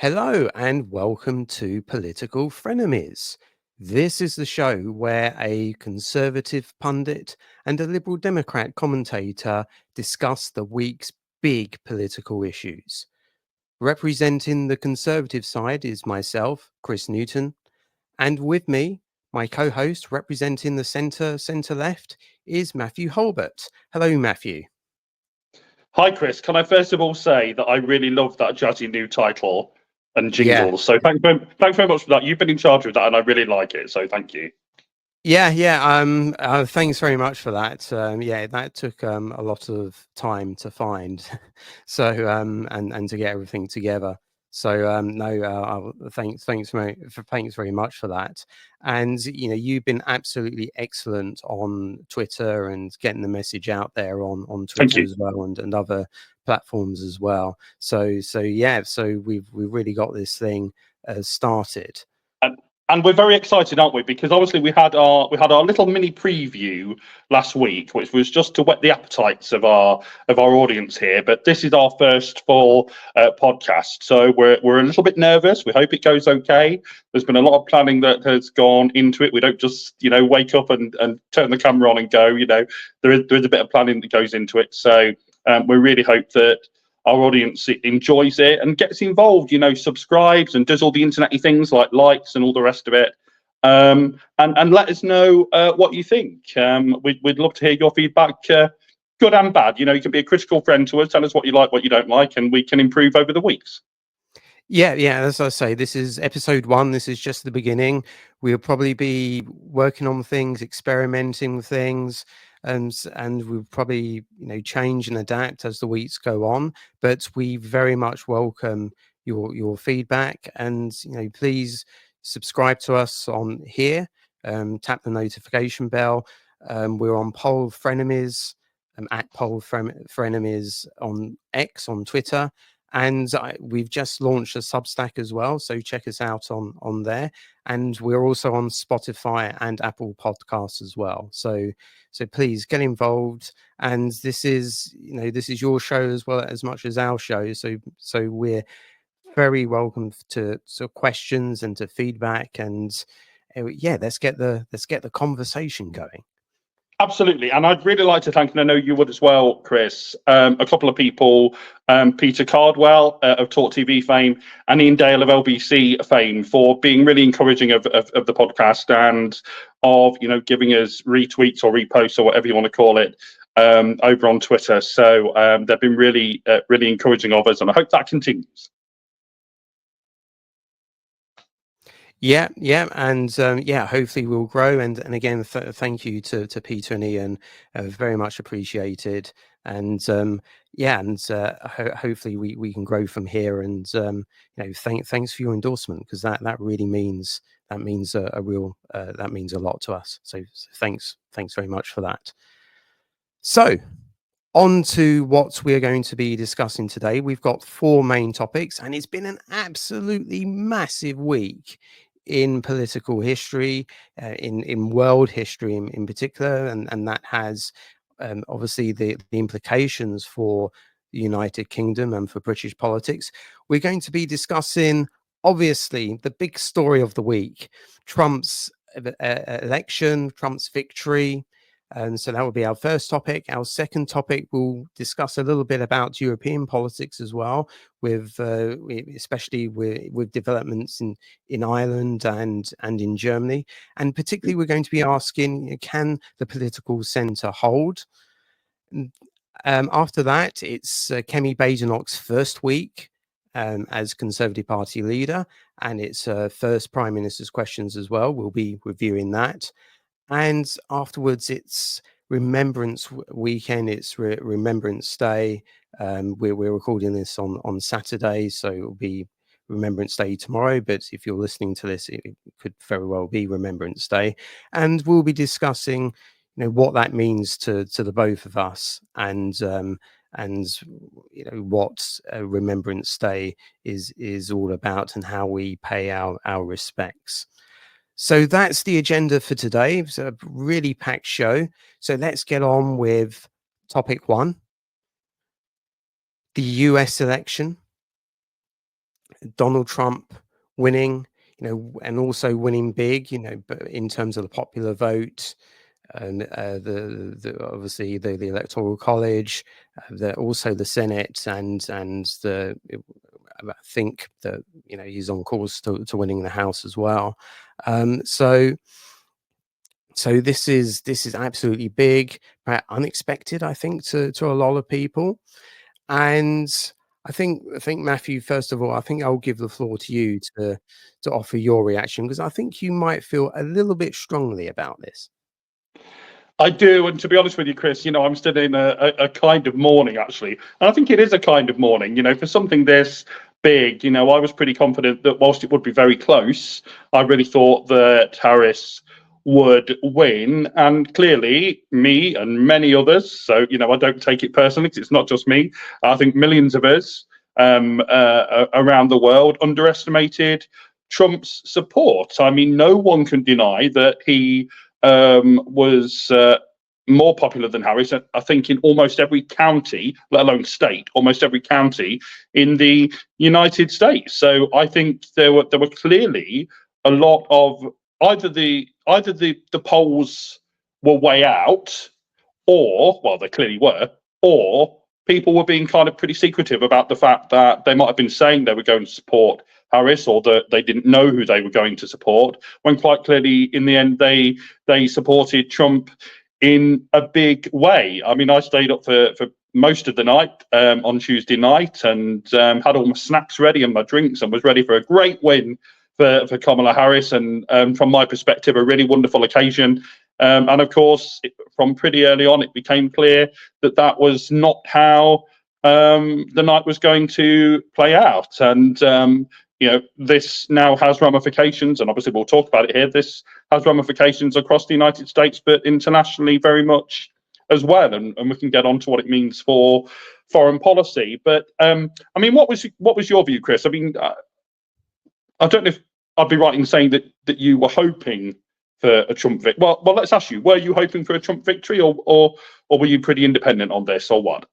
Hello and welcome to Political Frenemies. This is the show where a conservative pundit and a liberal democrat commentator discuss the week's big political issues. Representing the conservative side is myself, Chris Newton, and with me, my co-host representing the centre-left is Mathew Hulbert. Hello, Mathew. Hi, Chris. Can I first of all say that I really love that jazzy new title and jingle? Yeah. So thanks very much for that. You've been in charge of that, and I really like it. So thank you. Yeah. Thanks very much for that. That took a lot of time to find, so and to get everything together. So thanks very much for that. And you've been absolutely excellent on Twitter and getting the message out there on Thank Twitter you. as well and other platforms as well. So we've really got this thing started. And we're very excited, aren't we? Because obviously we had our little mini preview last week, which was just to whet the appetites of our audience here. But this is our first full podcast, so we're a little bit nervous. We hope it goes okay. There's been a lot of planning that has gone into it. We don't just wake up and turn the camera on and go. There is a bit of planning that goes into it. So we really hope that our audience enjoys it and gets involved, subscribes and does all the internety things like likes and all the rest of it. And let us know what you think. We'd love to hear your feedback, good and bad. You can be a critical friend to us. Tell us what you like, what you don't like, and we can improve over the weeks. Yeah. As I say, this is episode 1. This is just the beginning. We'll probably be working on things, experimenting with things, and we'll probably change and adapt as the weeks go on. But we very much welcome your feedback, and please subscribe to us on here. Tap the notification bell. We're on Poll Frenemies, at Poll Frenemies on X on Twitter. And we've just launched a Substack as well, so check us out on there. And we're also on Spotify and Apple Podcasts as well. So please get involved. And this is your show as well as much as our show. So we're very welcome to questions and to feedback. And let's get the conversation going. Absolutely. And I'd really like to thank, and I know you would as well, Chris, a couple of people, Peter Cardwell of Talk TV fame and Ian Dale of LBC fame, for being really encouraging of the podcast and of, giving us retweets or reposts or whatever you want to call it over on Twitter. So they've been really encouraging of us, and I hope that continues. Yeah, and hopefully we'll grow. And again, thank you to Peter and Ian, very much appreciated. And hopefully we can grow from here. And thanks for your endorsement, because that really means a lot to us. So thanks very much for that. So on to what we're going to be discussing today. We've got 4 main topics, and it's been an absolutely massive week in political history, in world history in particular, and that has obviously the implications for the United Kingdom and for British politics. We're going to be discussing, obviously, the big story of the week: Trump's election, Trump's victory. And so that will be our first topic. Our second topic, we'll discuss a little bit about European politics as well, especially with developments in Ireland and in Germany. And particularly, we're going to be asking, can the political centre hold? After that, it's Kemi Badenoch's first week as Conservative Party leader, and it's first Prime Minister's questions as well. We'll be reviewing that. And afterwards, it's Remembrance weekend. It's Remembrance Day. We're recording this on Saturday, so it will be Remembrance Day tomorrow. But if you're listening to this, it could very well be Remembrance Day. And we'll be discussing, what that means to the both of us, and what Remembrance Day is all about, and how we pay our respects. So that's the agenda for today. It's a really packed show. So let's get on with topic 1, the US election. Donald Trump winning, and also winning big, but in terms of the popular vote, and obviously the electoral college, also the Senate, and I think that he's on course to winning the House as well. So this is absolutely big, unexpected, I think, to a lot of people. And I think Matthew, first of all, I think I'll give the floor to you to offer your reaction, because I think you might feel a little bit strongly about this. I do, and to be honest with you, Chris, I'm still in a kind of mourning, actually, and I think it is a kind of mourning, for something this big. I was pretty confident that whilst it would be very close, I really thought that Harris would win, and clearly me and many others. So I don't take it personally, because it's not just me. I think millions of us around the world underestimated Trump's support. I mean, no one can deny that he was more popular than Harris, I think, in almost every county, let alone state, almost every county in the United States. So I think there were clearly a lot of either the polls were way out, or, well, they clearly were, or people were being kind of pretty secretive about the fact that they might have been saying they were going to support Harris, or that they didn't know who they were going to support, when quite clearly in the end they supported Trump in a big way. I mean, I stayed up for most of the night on Tuesday night, and had all my snacks ready and my drinks, and was ready for a great win for Kamala Harris, and from my perspective, a really wonderful occasion. And of course, from pretty early on, it became clear that that was not how the night was going to play out. And this now has ramifications, and obviously we'll talk about it here. This has ramifications across the United States, but internationally very much as well. And we can get on to what it means for foreign policy. But I mean, what was your view, Chris? I mean, I don't know if I'd be right in saying that you were hoping for a Trump victory. Well, let's ask you: were you hoping for a Trump victory, or were you pretty independent on this, or what?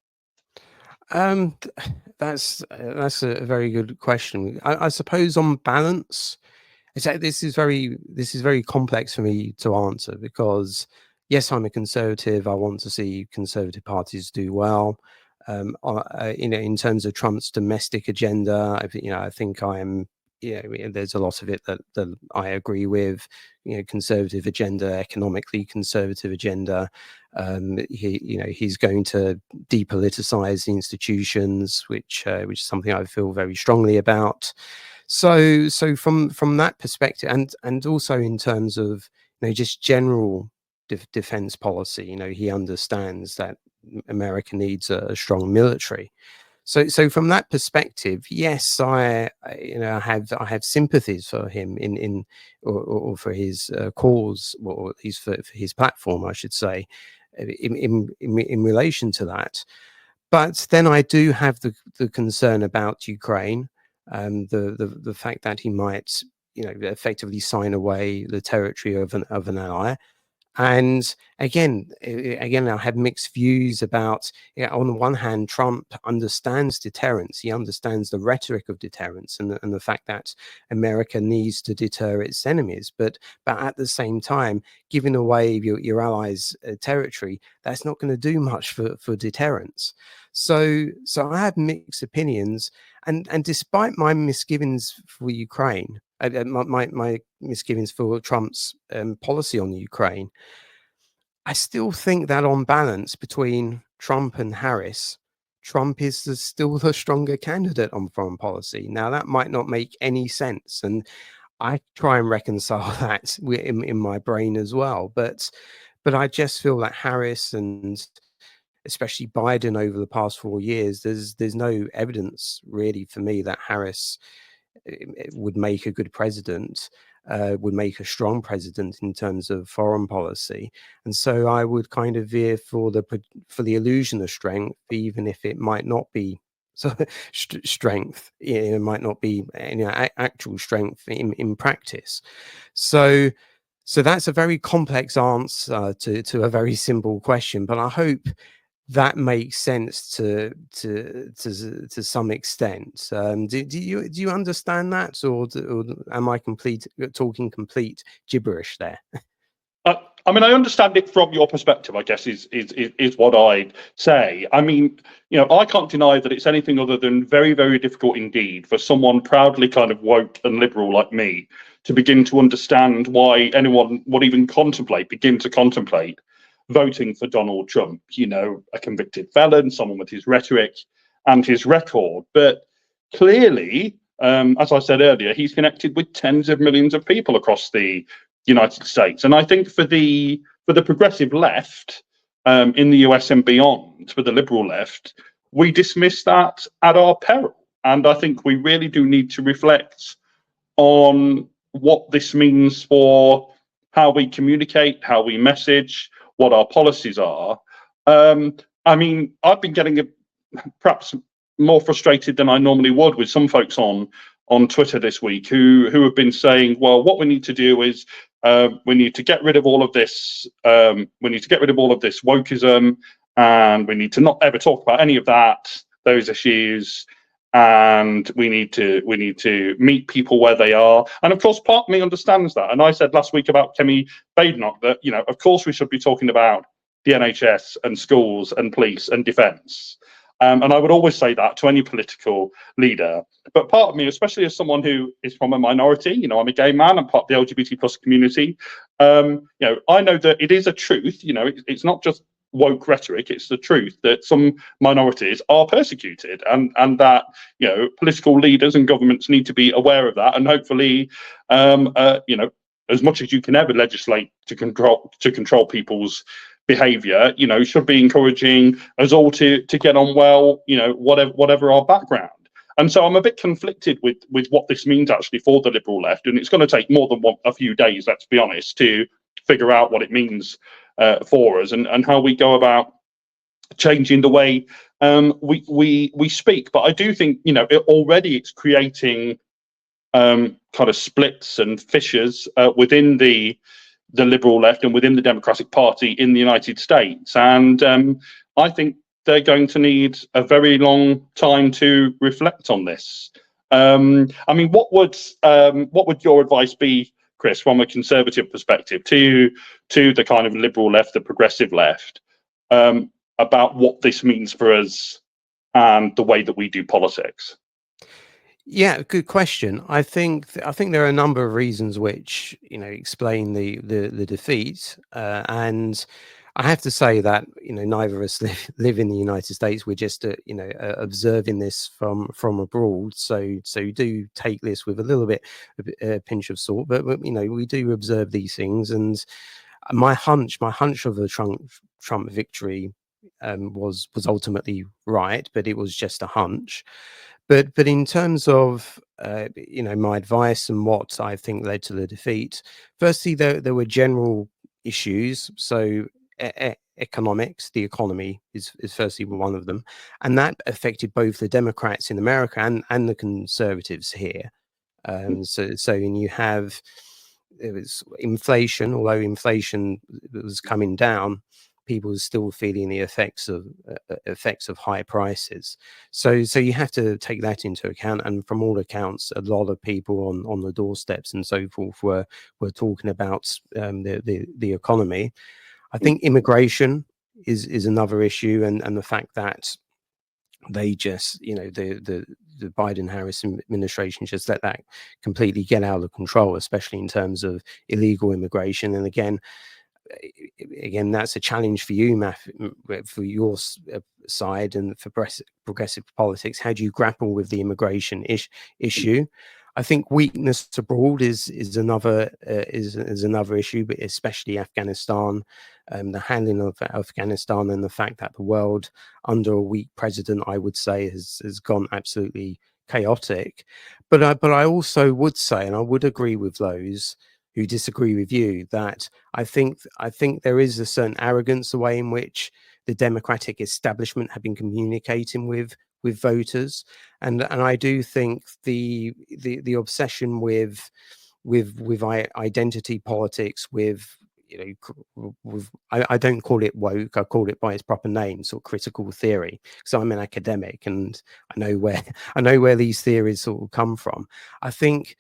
That's a very good question. I suppose on balance, this is very complex for me to answer, because yes, I'm a conservative. I want to see conservative parties do well. In terms of Trump's domestic agenda, I think I am. There's a lot of it that I agree with. Conservative agenda, economically conservative agenda. He's going to depoliticize the institutions, which is something I feel very strongly about. So from that perspective, and also in terms of just general defense policy, he understands that America needs a strong military. So from that perspective, yes, I have sympathies for him or for his cause, or at least for his platform, I should say, in relation to that. But then I do have the concern about Ukraine, the fact that he might effectively sign away the territory of an ally. And again, I have mixed views about, on the one hand, Trump understands deterrence. He understands the rhetoric of deterrence, and the fact that America needs to deter its enemies. But at the same time, giving away your allies' territory, that's not going to do much for deterrence. So I have mixed opinions, and despite my misgivings for Ukraine, my misgivings for Trump's policy on Ukraine, I still think that on balance between Trump and Harris, Trump is still the stronger candidate on foreign policy. Now, that might not make any sense, and I try and reconcile that in my brain as well. But I just feel that Harris, and especially Biden over the past 4 years, there's no evidence really for me that Harris would make a good president, would make a strong president in terms of foreign policy. And so I would kind of veer for the illusion of strength, even if it might not be strength. It might not be actual strength in practice. So that's a very complex answer to a very simple question, but I hope that makes sense to some extent. Do you understand that, or am I talking complete gibberish there? I mean, I understand it from your perspective, I guess, is what I'd say. I mean, I can't deny that it's anything other than very, very difficult indeed for someone proudly kind of woke and liberal like me to begin to understand why anyone would even begin to contemplate voting for Donald Trump, a convicted felon, someone with his rhetoric and his record. But clearly, as I said earlier, he's connected with tens of millions of people across the United States. And I think for the progressive left in the US and beyond, for the liberal left, we dismiss that at our peril. And I think we really do need to reflect on what this means for how we communicate, how we message, what our policies are. I mean, I've been getting perhaps more frustrated than I normally would with some folks on Twitter this week who have been saying, well, what we need to do is we need to get rid of all of this. We need to get rid of all of this wokeism, and we need to not ever talk about any of those issues. And we need to meet people where they are. And of course, part of me understands that. And I said last week about Kemi Badenoch that, of course we should be talking about the NHS and schools and police and defence. And I would always say that to any political leader. But part of me, especially as someone who is from a minority, I'm a gay man, I'm part of the LGBT plus community. I know that it is a truth. It's not just woke rhetoric. It's the truth that some minorities are persecuted, and that political leaders and governments need to be aware of that. And hopefully, as much as you can ever legislate to control people's behavior, should be encouraging us all to get on well, whatever our background. And so I'm a bit conflicted with what this means actually for the liberal left, and it's going to take more than a few days, let's be honest, to figure out what it means for us and how we go about changing the way we speak. But I do think already it's creating kind of splits and fissures within the liberal left and within the Democratic Party in the United States. And I think they're going to need a very long time to reflect on this. I mean, what would your advice be, Chris, from a conservative perspective to the kind of liberal left, the progressive left, about what this means for us and the way that we do politics? Yeah, good question. I think there are a number of reasons which explain the defeat, and I have to say that neither of us live in the United States. We're just observing this from abroad. So do take this with a little bit a pinch of salt. But we do observe these things, and my hunch of the Trump victory was ultimately right, but it was just a hunch. But in terms of my advice and what I think led to the defeat, firstly there were general issues. So economics, the economy is firstly one of them, and that affected both the Democrats in America and the conservatives here. And you have, it was inflation. Although inflation was coming down, people were still feeling the effects of high prices. So you have to take that into account. And from all accounts, a lot of people on the doorsteps and so forth were talking about the economy. I think immigration is another issue, and the fact that they just, the Biden-Harris administration just let that completely get out of control, especially in terms of illegal immigration. And again, that's a challenge for you, for your side, and for progressive politics. How do you grapple with the immigration issue? I think weakness abroad is another issue, but especially Afghanistan, the handling of Afghanistan, and the fact that the world under a weak president, I would say, has gone absolutely chaotic. But I also would say, and I would agree with those who disagree with you, that I think there is a certain arrogance the way in which the Democratic establishment have been communicating with voters, and I do think the obsession with identity politics, with I don't call it woke. I call it by its proper name, sort of critical theory, because I'm an academic and I know where these theories sort of come from. I think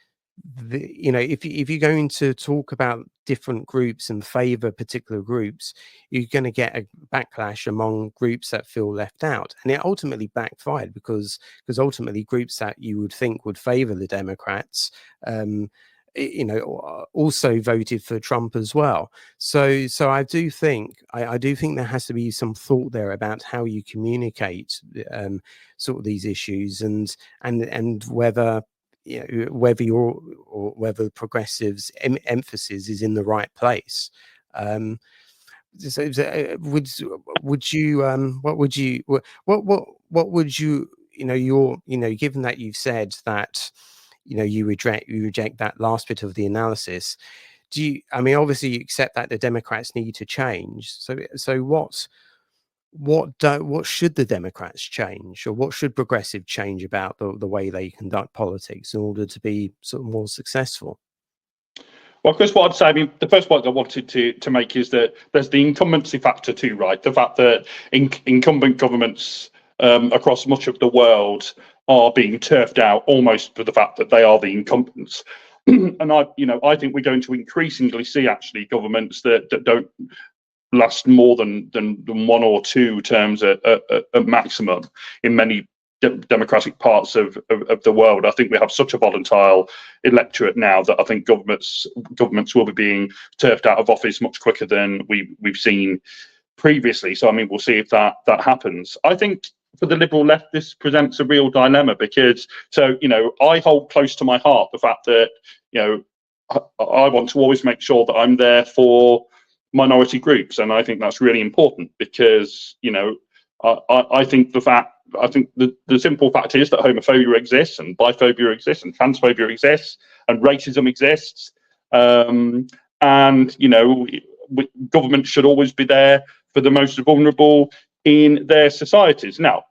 if you're going to talk about different groups and favor particular groups, you're going to get a backlash among groups that feel left out, and it ultimately backfired because ultimately groups that you would think would favor the Democrats also voted for Trump as well. So I do think there has to be some thought there about how you communicate sort of these issues, and whether whether the progressives' emphasis is in the right place. So would you what would you given that you've said that you reject that last bit of the analysis, obviously you accept that the Democrats need to change, so what should the Democrats change, or what should progressive change about the way they conduct politics in order to be sort of more successful? Well, Chris, what I'd say, the first point I wanted to make is that there's the incumbency factor too, right? The fact that incumbent governments across much of the world are being turfed out almost for the fact that they are the incumbents. And I think we're going to increasingly see actually governments that don't last more than 1 or 2 terms at maximum in many democratic parts of the world. I think we have such a volatile electorate now that I think governments will be being turfed out of office much quicker than we've seen previously. So we'll see if that happens. I think for the Liberal left, this presents a real dilemma because I hold close to my heart the fact that I want to always make sure that I'm there for minority groups, and I think that's really important because I think the simple fact is that homophobia exists, and biphobia exists, and transphobia exists, and racism exists, and government should always be there for the most vulnerable in their societies. Now,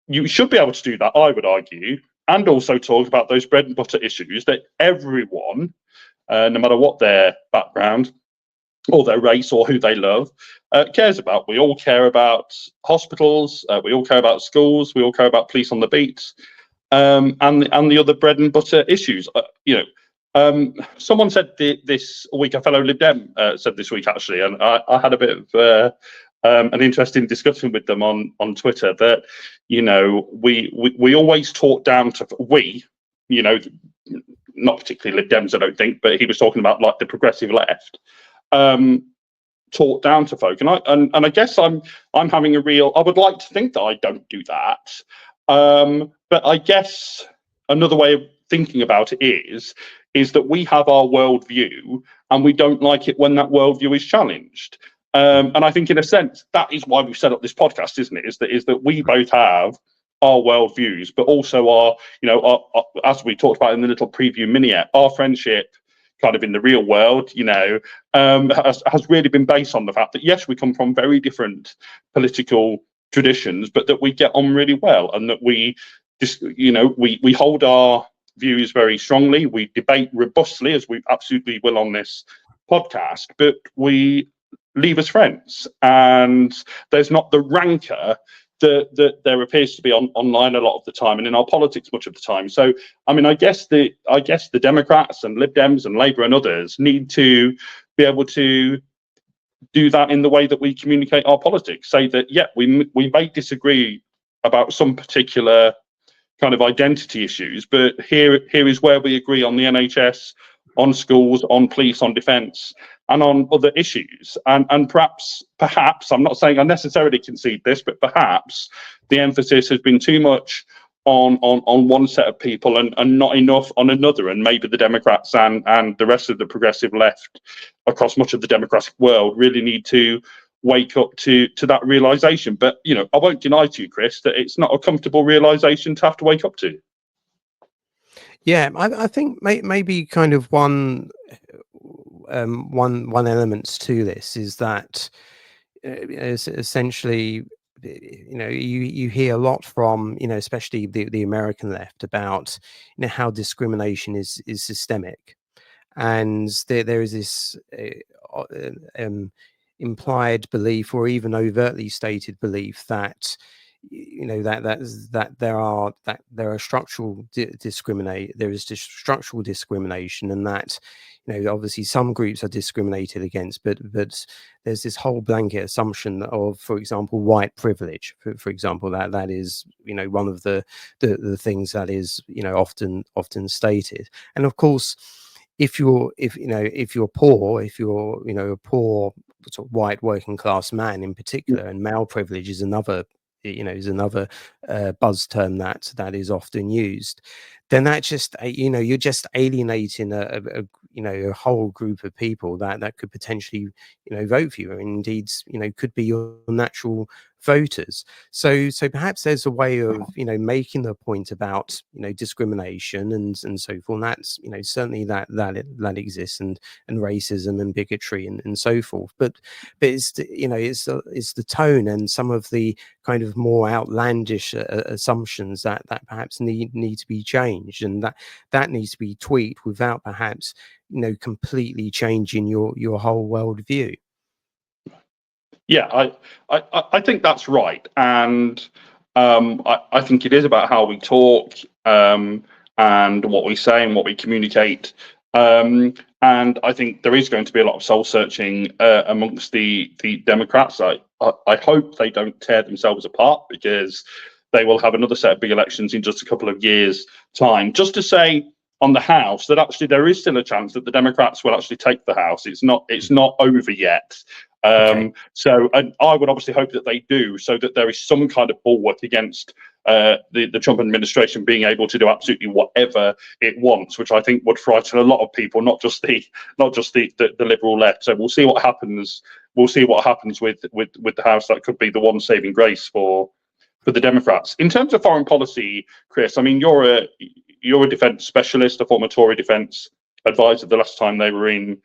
you should be able to do that, I would argue, and also talk about those bread and butter issues that everyone, no matter what their background or their race or who they love, cares about. We all care about hospitals, we all care about schools, we all care about police on the beat, and the other bread and butter issues. Someone said this week, a fellow Lib Dem said this week actually, and I had a bit of an interesting discussion with them on Twitter that we always talk down to not particularly Lib Dems, I don't think, but he was talking about like the progressive left. Taught down to folk, and I guess I'm having I would like to think that I don't do that, but I guess another way of thinking about it is that we have our worldview and we don't like it when that worldview is challenged, and I think in a sense that is why we've set up this podcast, isn't it? Is that we both have our worldviews, but also our as we talked about in the little preview mini-ep, our friendship kind of in the real world, has really been based on the fact that yes, we come from very different political traditions, but that we get on really well, and that we just, we hold our views very strongly. We debate robustly, as we absolutely will on this podcast, but we leave as friends, and there's not the rancor that there appears to be online a lot of the time, and in our politics much of the time. So, I guess the Democrats and Lib Dems and Labour and others need to be able to do that in the way that we communicate our politics. Say that, yeah, we may disagree about some particular kind of identity issues, but here is where we agree on the NHS, on schools, on police, on defence, and on other issues. And perhaps, I'm not saying I necessarily concede this, but perhaps the emphasis has been too much on one set of people and not enough on another. And maybe the Democrats and the rest of the progressive left across much of the democratic world really need to wake up to that realisation. But, I won't deny to you, Chris, that it's not a comfortable realisation to have to wake up to. Yeah, I think maybe kind of one element to this is that essentially, you hear a lot from, especially the American left about, how discrimination is systemic, and there is this implied belief or even overtly stated belief that there are structural structural discrimination, and that obviously some groups are discriminated against, but there's this whole blanket assumption of, for example, white privilege, for example, that is one of the things that is often stated. And of course, if you're poor, if you're a poor sort of white working class man in particular, and male privilege is another buzz term that is often used, then that just you're just alienating a whole group of people that could potentially vote for you, and indeed could be your natural voters. So perhaps there's a way of making the point about discrimination and so forth. And that's certainly that exists, and racism and bigotry and so forth. But it's it's the tone and some of the kind of more outlandish assumptions that perhaps need to be changed, and that needs to be tweaked without perhaps completely changing your whole worldview. Yeah, I think that's right, and I think it is about how we talk, and what we say and what we communicate. And I think there is going to be a lot of soul searching amongst the Democrats. I hope they don't tear themselves apart, because they will have another set of big elections in just a couple of years' time. Just to say on the House that actually there is still a chance that the Democrats will actually take the House. It's not over yet. Okay. So I would obviously hope that they do, so that there is some kind of bulwark against the Trump administration being able to do absolutely whatever it wants, which I think would frighten a lot of people, not just the liberal left. So we'll see what happens. We'll see what happens with the House. That could be the one saving grace for the Democrats. In terms of foreign policy, Chris, I mean, you're a defence specialist, a former Tory defence advisor the last time they were in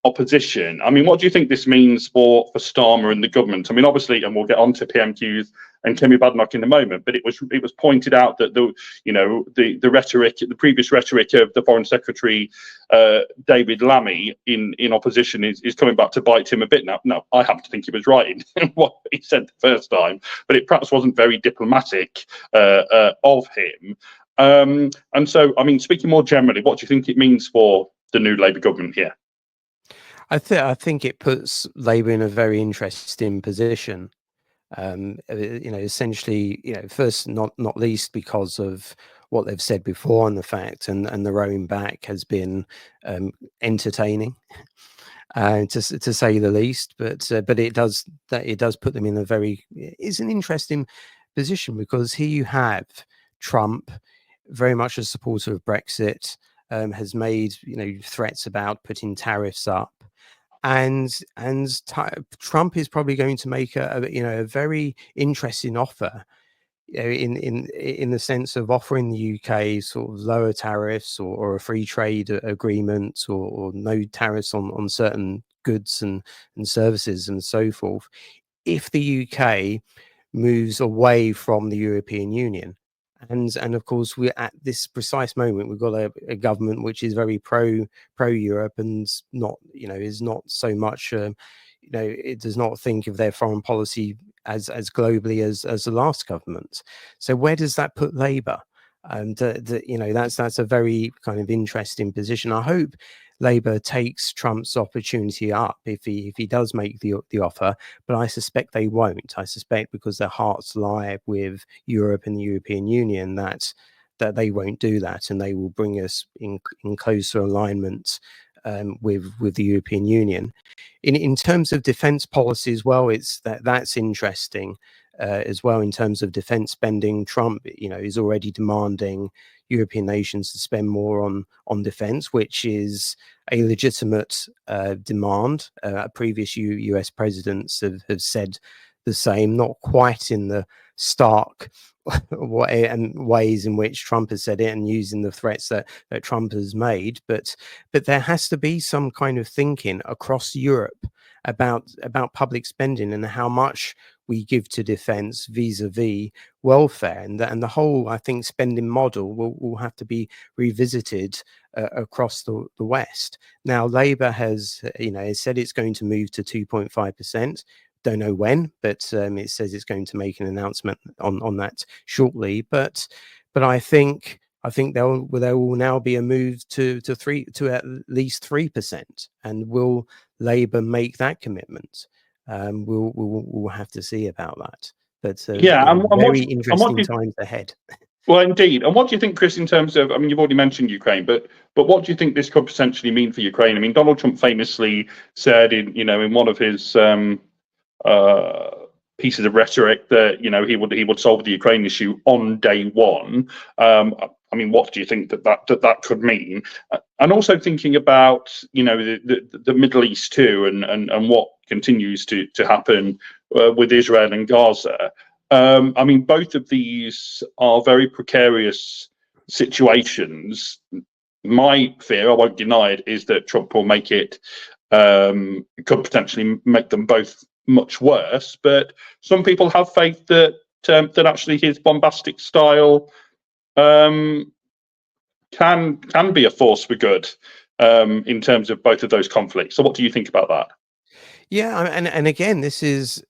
opposition. I mean, what do you think this means for Starmer and the government? I mean, obviously, and we'll get on to PMQs and Kemi Badenoch in a moment, but it was pointed out that the rhetoric, the previous rhetoric of the Foreign Secretary David Lammy in opposition is coming back to bite him a bit now. No, I happen to think he was right in what he said the first time, but it perhaps wasn't very diplomatic of him. And so, I mean, speaking more generally, what do you think it means for the new Labour government here? I think it puts Labour in a very interesting position. Essentially, first, not least because of what they've said before, and the fact and the rowing back has been entertaining, to say the least. But it does put them in it's an interesting position, because here you have Trump, very much a supporter of Brexit, has made threats about putting tariffs up. And Trump is probably going to make a very interesting offer, in the sense of offering the UK sort of lower tariffs, or a free trade agreement, or no tariffs on certain goods and services and so forth, if the UK moves away from the European Union. And of course, we're at this precise moment, we've got a government which is very pro Europe, and is not so much it does not think of their foreign policy as globally as the last government. So where does that put Labour? And that's a very kind of interesting position. I hope Labour takes Trump's opportunity up if he does make the offer, but I suspect they won't. I suspect, because their hearts lie with Europe and the European Union, that they won't do that, and they will bring us in closer alignment with the European Union. In terms of defence policy as well, that's interesting as well. In terms of defence spending, Trump is already demanding European nations to spend more on defence, which is a legitimate demand. Previous US presidents have said the same, not quite in the stark way and ways in which Trump has said it, and using the threats that Trump has made, but there has to be some kind of thinking across Europe about public spending and how much we give to defence vis-a-vis welfare, and the whole, I think, spending model will have to be revisited across the West. Now, Labour has said it's going to move to 2.5%. Don't know when, but it says it's going to make an announcement on that shortly. But I think there will now be a move to at least 3%. And will Labour make that commitment? We'll have to see about that. But very interesting times ahead. Well, indeed. And what do you think, Chris, in terms of, I mean, you've already mentioned Ukraine, but what do you think this could potentially mean for Ukraine? I mean, Donald Trump famously said in one of his pieces of rhetoric that he would solve the Ukraine issue on day one. I mean, what do you think that could mean? And also thinking about the Middle East too, and what continues to happen with Israel and Gaza. I mean, both of these are very precarious situations. My fear, I won't deny it, is that Trump will make it could potentially make them both much worse. But some people have faith that actually his bombastic style can be a force for good in terms of both of those conflicts. So what do you think about that? Yeah, and again, this is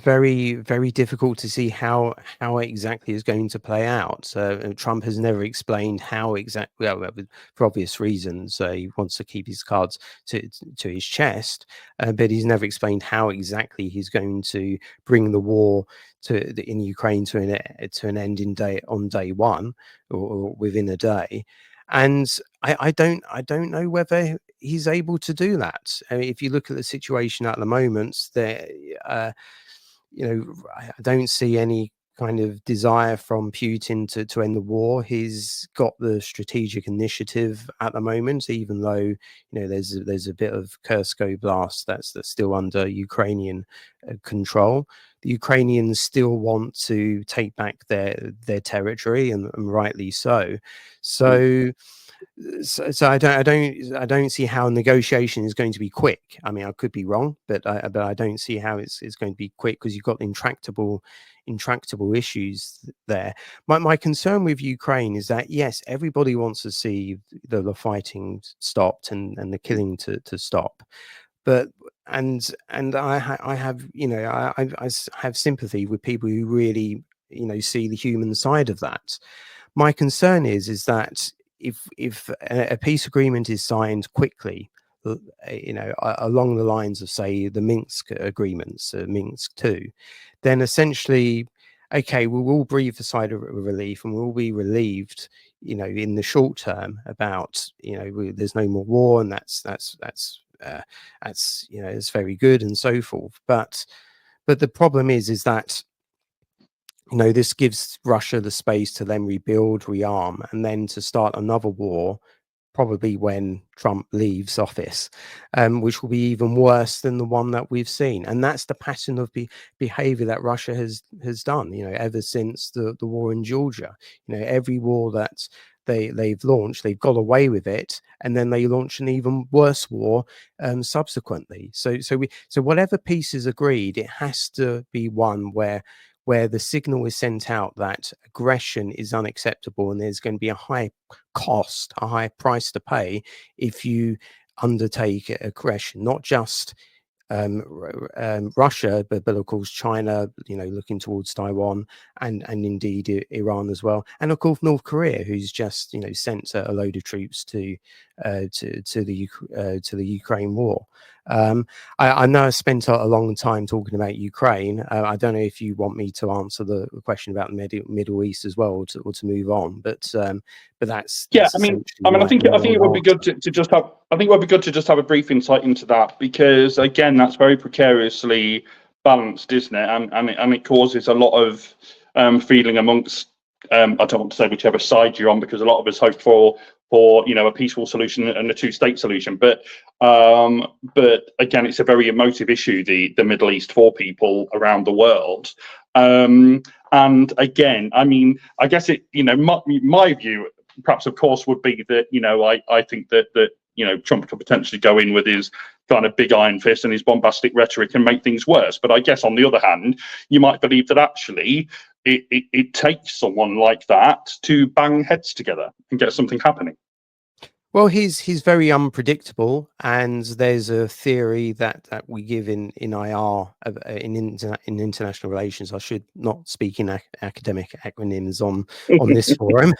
very, very difficult to see how exactly is going to play out. Trump has never explained how exactly, well, for obvious reasons. He wants to keep his cards to his chest, but he's never explained how exactly he's going to bring the war in Ukraine to an end on day one or within a day. And I don't know whether he's able to do that. I mean, if you look at the situation at the moment, I don't see any kind of desire from Putin to end the war. He's got the strategic initiative at the moment, even though there's a bit of Kursko blast that's still under Ukrainian control. The Ukrainians still want to take back their territory, and rightly so. So I don't see how negotiation is going to be quick. I mean, I could be wrong, but I don't see how it's going to be quick, because you've got intractable issues there. My concern with Ukraine is that, yes, everybody wants to see the fighting stopped and the killing to stop, but I have sympathy with people who really see the human side of that. My concern is that if a peace agreement is signed quickly, along the lines of, say, the Minsk agreements, Minsk 2, then essentially, okay, we will breathe a sigh of relief, and we'll be relieved, in the short term about, there's no more war, and that's it's very good and so forth. But the problem is that this gives Russia the space to then rebuild, rearm, and then to start another war, probably when Trump leaves office, which will be even worse than the one that we've seen. And that's the pattern of behavior that Russia has done, ever since the war in Georgia. Every war that they've launched, they've got away with it, and then they launch an even worse war subsequently. So whatever peace is agreed, it has to be one where the signal is sent out that aggression is unacceptable, and there's going to be a high cost, a high price to pay if you undertake aggression, not just Russia, but of course China, looking towards Taiwan, and indeed Iran as well, and of course North Korea, who's just sent a load of troops to the Ukraine war. I know I spent a long time talking about Ukraine. I don't know if you want me to answer the question about the Middle East as well, or to move on, but that's yeah. I mean, I think it would be good to just have. I think it would be good to just have a brief insight into that, because again, that's very precariously balanced, isn't it? And it causes a lot of feeling amongst. I don't want to say whichever side you're on, because a lot of us hope for a peaceful solution and a two-state solution. But again, it's a very emotive issue, the Middle East, for people around the world. And again, I mean, I guess my view, perhaps, of course, would be that I think that Trump could potentially go in with his kind of big iron fist and his bombastic rhetoric and make things worse. But I guess on the other hand, you might believe that actually it takes someone like that to bang heads together and get something happening. Well, he's very unpredictable, and there's a theory that we give in IR in international relations. I should not speak in academic acronyms on this forum.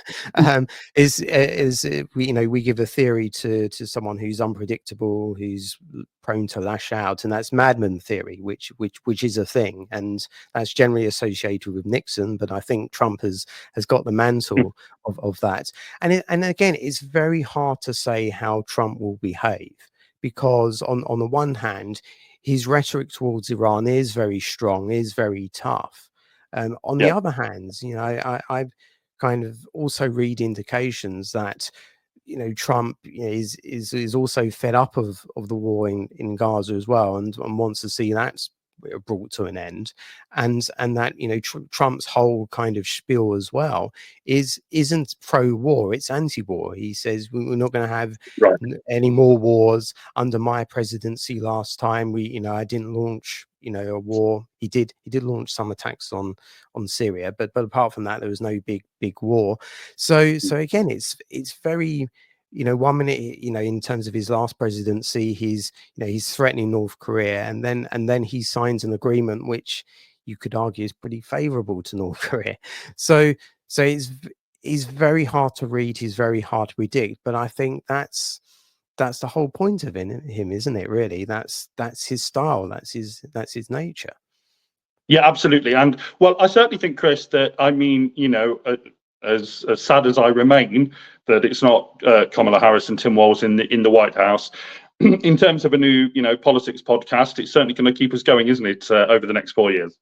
We give a theory to someone who's unpredictable, who's prone to lash out, and that's madman theory, which is a thing, and that's generally associated with Nixon. But I think Trump has got the mantle of that, and again, it's very hard to say how Trump will behave, because on the one hand, his rhetoric towards Iran is very strong, is very tough. On the other hand, I kind of also read indications that Trump is also fed up of the war in Gaza as well, and wants to see that brought to an end, and that Trump's whole kind of spiel as well isn't pro-war, it's anti-war. He says we're not going to have any more wars under my presidency. Last time I didn't launch a war. He did launch some attacks on Syria, but apart from that, there was no big war. So again, it's very 1 minute, in terms of his last presidency, he's threatening North Korea, and then he signs an agreement which you could argue is pretty favorable to North Korea. So he's very hard to read. He's very hard to predict. But I think that's the whole point of him, isn't it? Really, that's his style. That's his nature. Yeah, absolutely. And well, I certainly think, Chris, that as sad as I remain that it's not Kamala Harris and Tim Walz in the White House, in terms of a new politics podcast, it's certainly going to keep us going, isn't it, over the next 4 years?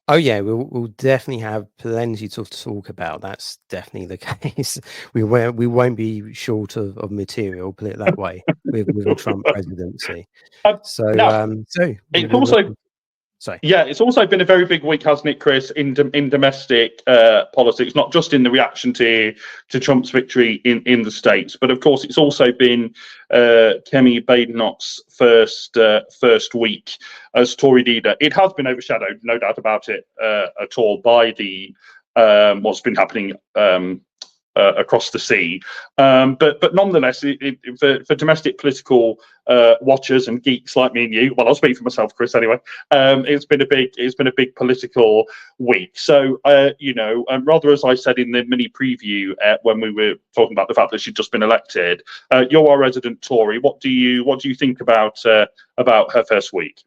Oh yeah, we'll definitely have plenty to talk about. That's definitely the case. We won't be short of material, put it that way, with a Trump presidency. It's also. Sorry. Yeah, it's also been a very big week, hasn't it, Chris, in domestic politics, not just in the reaction to Trump's victory in the States, but of course it's also been Kemi Badenoch's first week as Tory leader. It has been overshadowed, no doubt about it at all, by the what's been happening across the sea, but nonetheless, for domestic political watchers and geeks like me and you, well, I'll speak for myself, Chris. Anyway, it's been a big political week. So, rather, as I said in the mini preview when we were talking about the fact that she'd just been elected, you're our resident Tory. What do you think about her first week?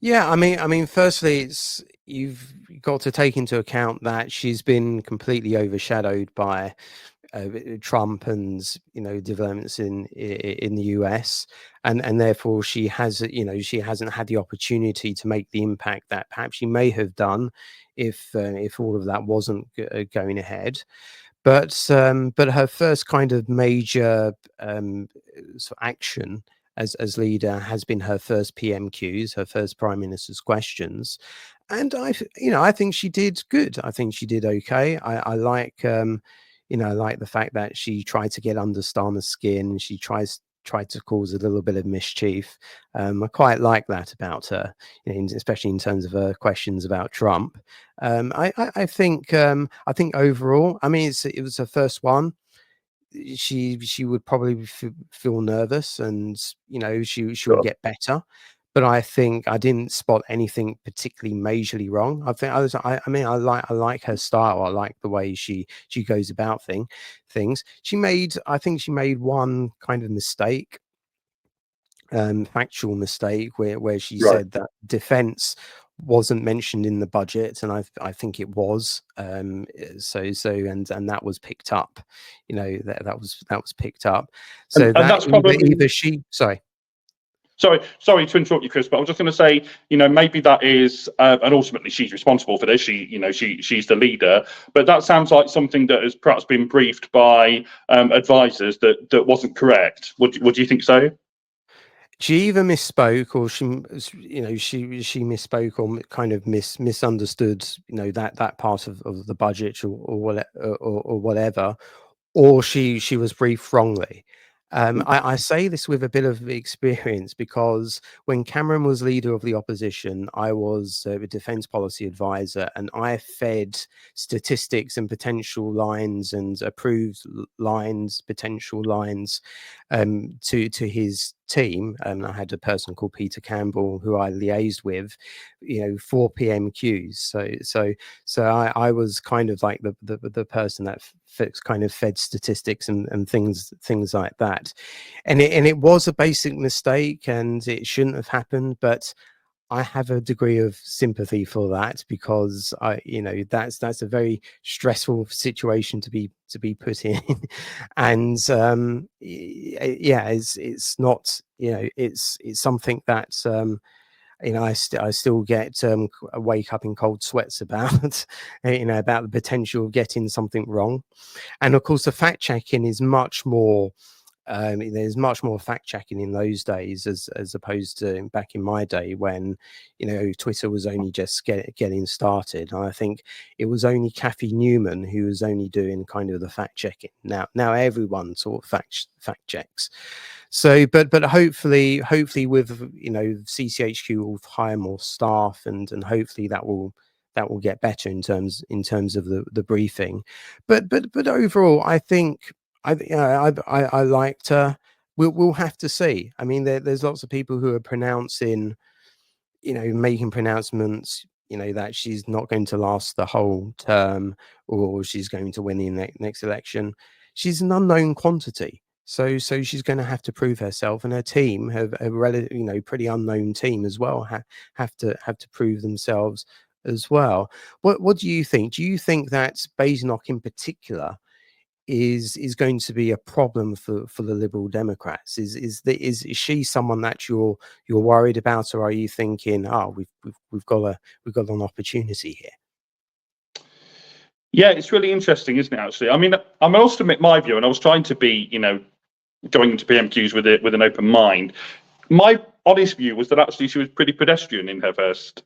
Yeah, I mean, firstly, you've got to take into account that she's been completely overshadowed by Trump and developments in the US, and therefore she hasn't had the opportunity to make the impact that perhaps she may have done if all of that wasn't going ahead. But her first kind of major action as leader has been her first PMQs, her first Prime Minister's questions, and I think she did good. I think she did okay. I like I like the fact that she tried to get under Starmer's skin. She tried to cause a little bit of mischief. I quite like that about her, especially in terms of her questions about Trump. I think overall, I mean, it was her first one. She would probably feel nervous, and she would get better. But I think I didn't spot anything particularly majorly wrong. I like her style. I like the way she goes about things. I think she made one kind of mistake, factual mistake, where she said that defense wasn't mentioned in the budget, and I think it was. And that was picked up. That was picked up. So and that's probably either she. Sorry to interrupt you, Chris, but I was just going to say, maybe that is, and ultimately she's responsible for this. She's the leader, but that sounds like something that has perhaps been briefed by advisors that wasn't correct. Would you think so? She either misspoke, or she misspoke, or kind of misunderstood, that part of the budget, or whatever, or she was briefed wrongly. I say this with a bit of experience because when Cameron was leader of the opposition, I was a defence policy advisor, and I fed statistics and potential lines and approved lines, potential lines, to his team. I had a person called Peter Campbell who I liaised with, for PMQs. So I was kind of like the person that kind of fed statistics and things like that, and it was a basic mistake and it shouldn't have happened, but I have a degree of sympathy for that because that's a very stressful situation to be put in, and yeah, it's not, it's something that I still get wake up in cold sweats about, about the potential of getting something wrong. And of course, the fact checking is much more. There's much more fact checking in those days as opposed to back in my day when, Twitter was only just getting started. And I think it was only Kathy Newman who was only doing kind of the fact checking. Now everyone sort of fact checks. So, but hopefully with, CCHQ will hire more staff, and hopefully that will get better in terms of the briefing. But overall, I think I liked her. We'll have to see. I mean, there's lots of people who are pronouncing, making pronouncements, that she's not going to last the whole term, or she's going to win the next election. She's an unknown quantity. So she's going to have to prove herself, and her team have a pretty unknown team as well. Have to prove themselves as well. What do you think? Do you think that Badenoch in particular is going to be a problem for the Liberal Democrats? Is she someone that you're worried about, or are you thinking, we've got an opportunity here? Yeah, it's really interesting, isn't it? Actually, I mean, I must admit my view, and I was trying to be, going into PMQs with an open mind. My honest view was that actually she was pretty pedestrian in her first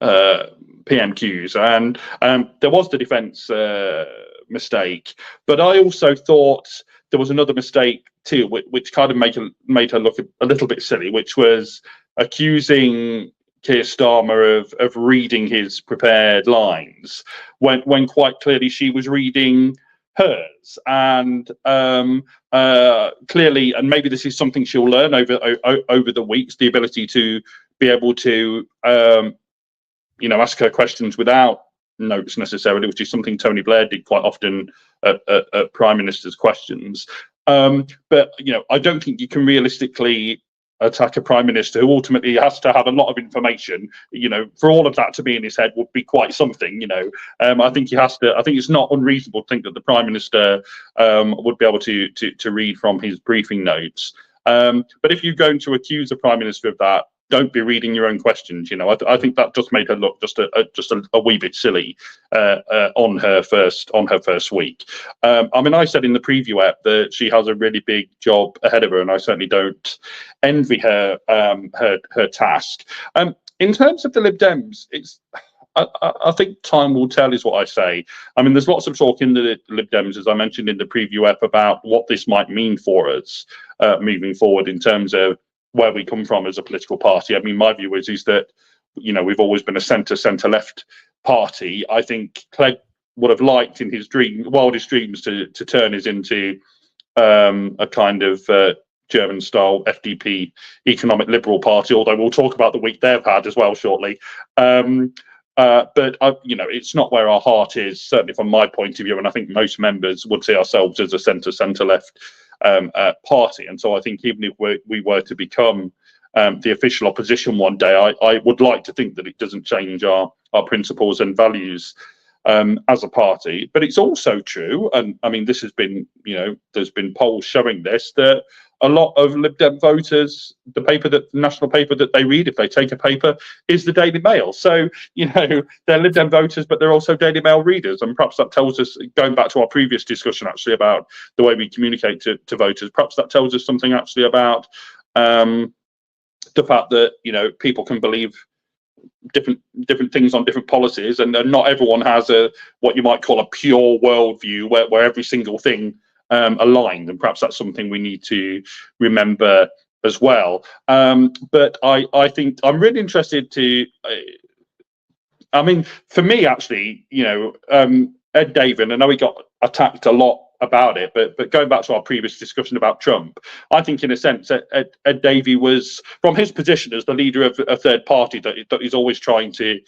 PMQs, and there was the defence mistake, but I also thought there was another mistake too, which kind of made her look a little bit silly, which was accusing Keir Starmer of reading his prepared lines when quite clearly she was reading hers, and clearly, and maybe this is something she'll learn over the weeks, the ability to be able to ask her questions without notes necessarily, which is something Tony Blair did quite often at Prime Minister's questions. But I don't think you can realistically attack a Prime Minister who ultimately has to have a lot of information. For all of that to be in his head would be quite something. I think he has to. I think it's not unreasonable to think that the Prime Minister would be able to read from his briefing notes. But if you're going to accuse a Prime Minister of that, don't be reading your own questions. I think that just made her look just a wee bit silly on her first week. I mean, I said in the preview app that she has a really big job ahead of her, and I certainly don't envy her her task. In terms of the Lib Dems, I think time will tell, is what I say. I mean, there's lots of talk in the Lib Dems, as I mentioned in the preview app, about what this might mean for us moving forward in terms of where we come from as a political party. I mean, my view is that we've always been a centre left party. I think Clegg would have liked in his wildest dreams to turn us into a kind of German style FDP economic liberal party, although we'll talk about the week they've had as well shortly. But it's not where our heart is, certainly from my point of view, and I think most members would see ourselves as a centre left party. And so I think even if we were to become the official opposition one day, I would like to think that it doesn't change our principles and values as a party. But it's also true, and I mean, this has been, there's been polls showing this, that a lot of Lib Dem voters, the national paper that they read, if they take a paper, is the Daily Mail. So, they're Lib Dem voters, but they're also Daily Mail readers. And perhaps that tells us, going back to our previous discussion actually about the way we communicate to voters, perhaps that tells us something actually about the fact that, people can believe different things on different policies, and not everyone has what you might call a pure worldview where every single thing aligned, and perhaps that's something we need to remember as well. But I think I'm really interested to. I mean, for me, actually, Ed Davey, I know he got attacked a lot about it, but going back to our previous discussion about Trump, I think in a sense Ed Davey was, from his position as the leader of a third party that he's always trying to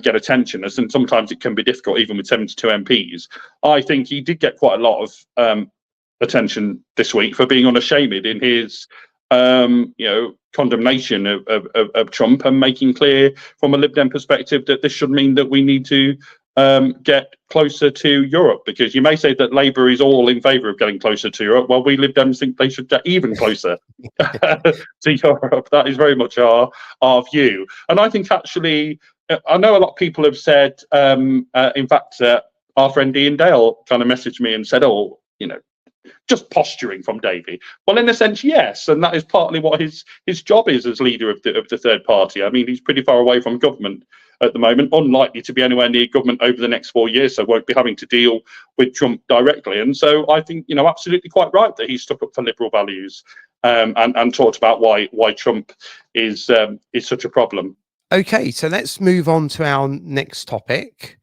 get attention, and sometimes it can be difficult even with 72 MPs. I think he did get quite a lot of attention this week for being unashamed in his condemnation of Trump, and making clear from a Lib Dem perspective that this should mean that we need to get closer to Europe, because you may say that Labour is all in favour of getting closer to Europe, while we Lib Dems think they should get even closer to Europe. That is very much our view. And I think actually, I know a lot of people have said, in fact, our friend Ian Dale kind of messaged me and said, oh, just posturing from Davey. Well, in a sense, yes, and that is partly what his job is as leader of the third party. I mean, he's pretty far away from government at the moment, unlikely to be anywhere near government over the next 4 years, so won't be having to deal with Trump directly. And so I think, absolutely quite right that he stuck up for liberal values, and talked about why Trump is such a problem. Okay, so let's move on to our next topic.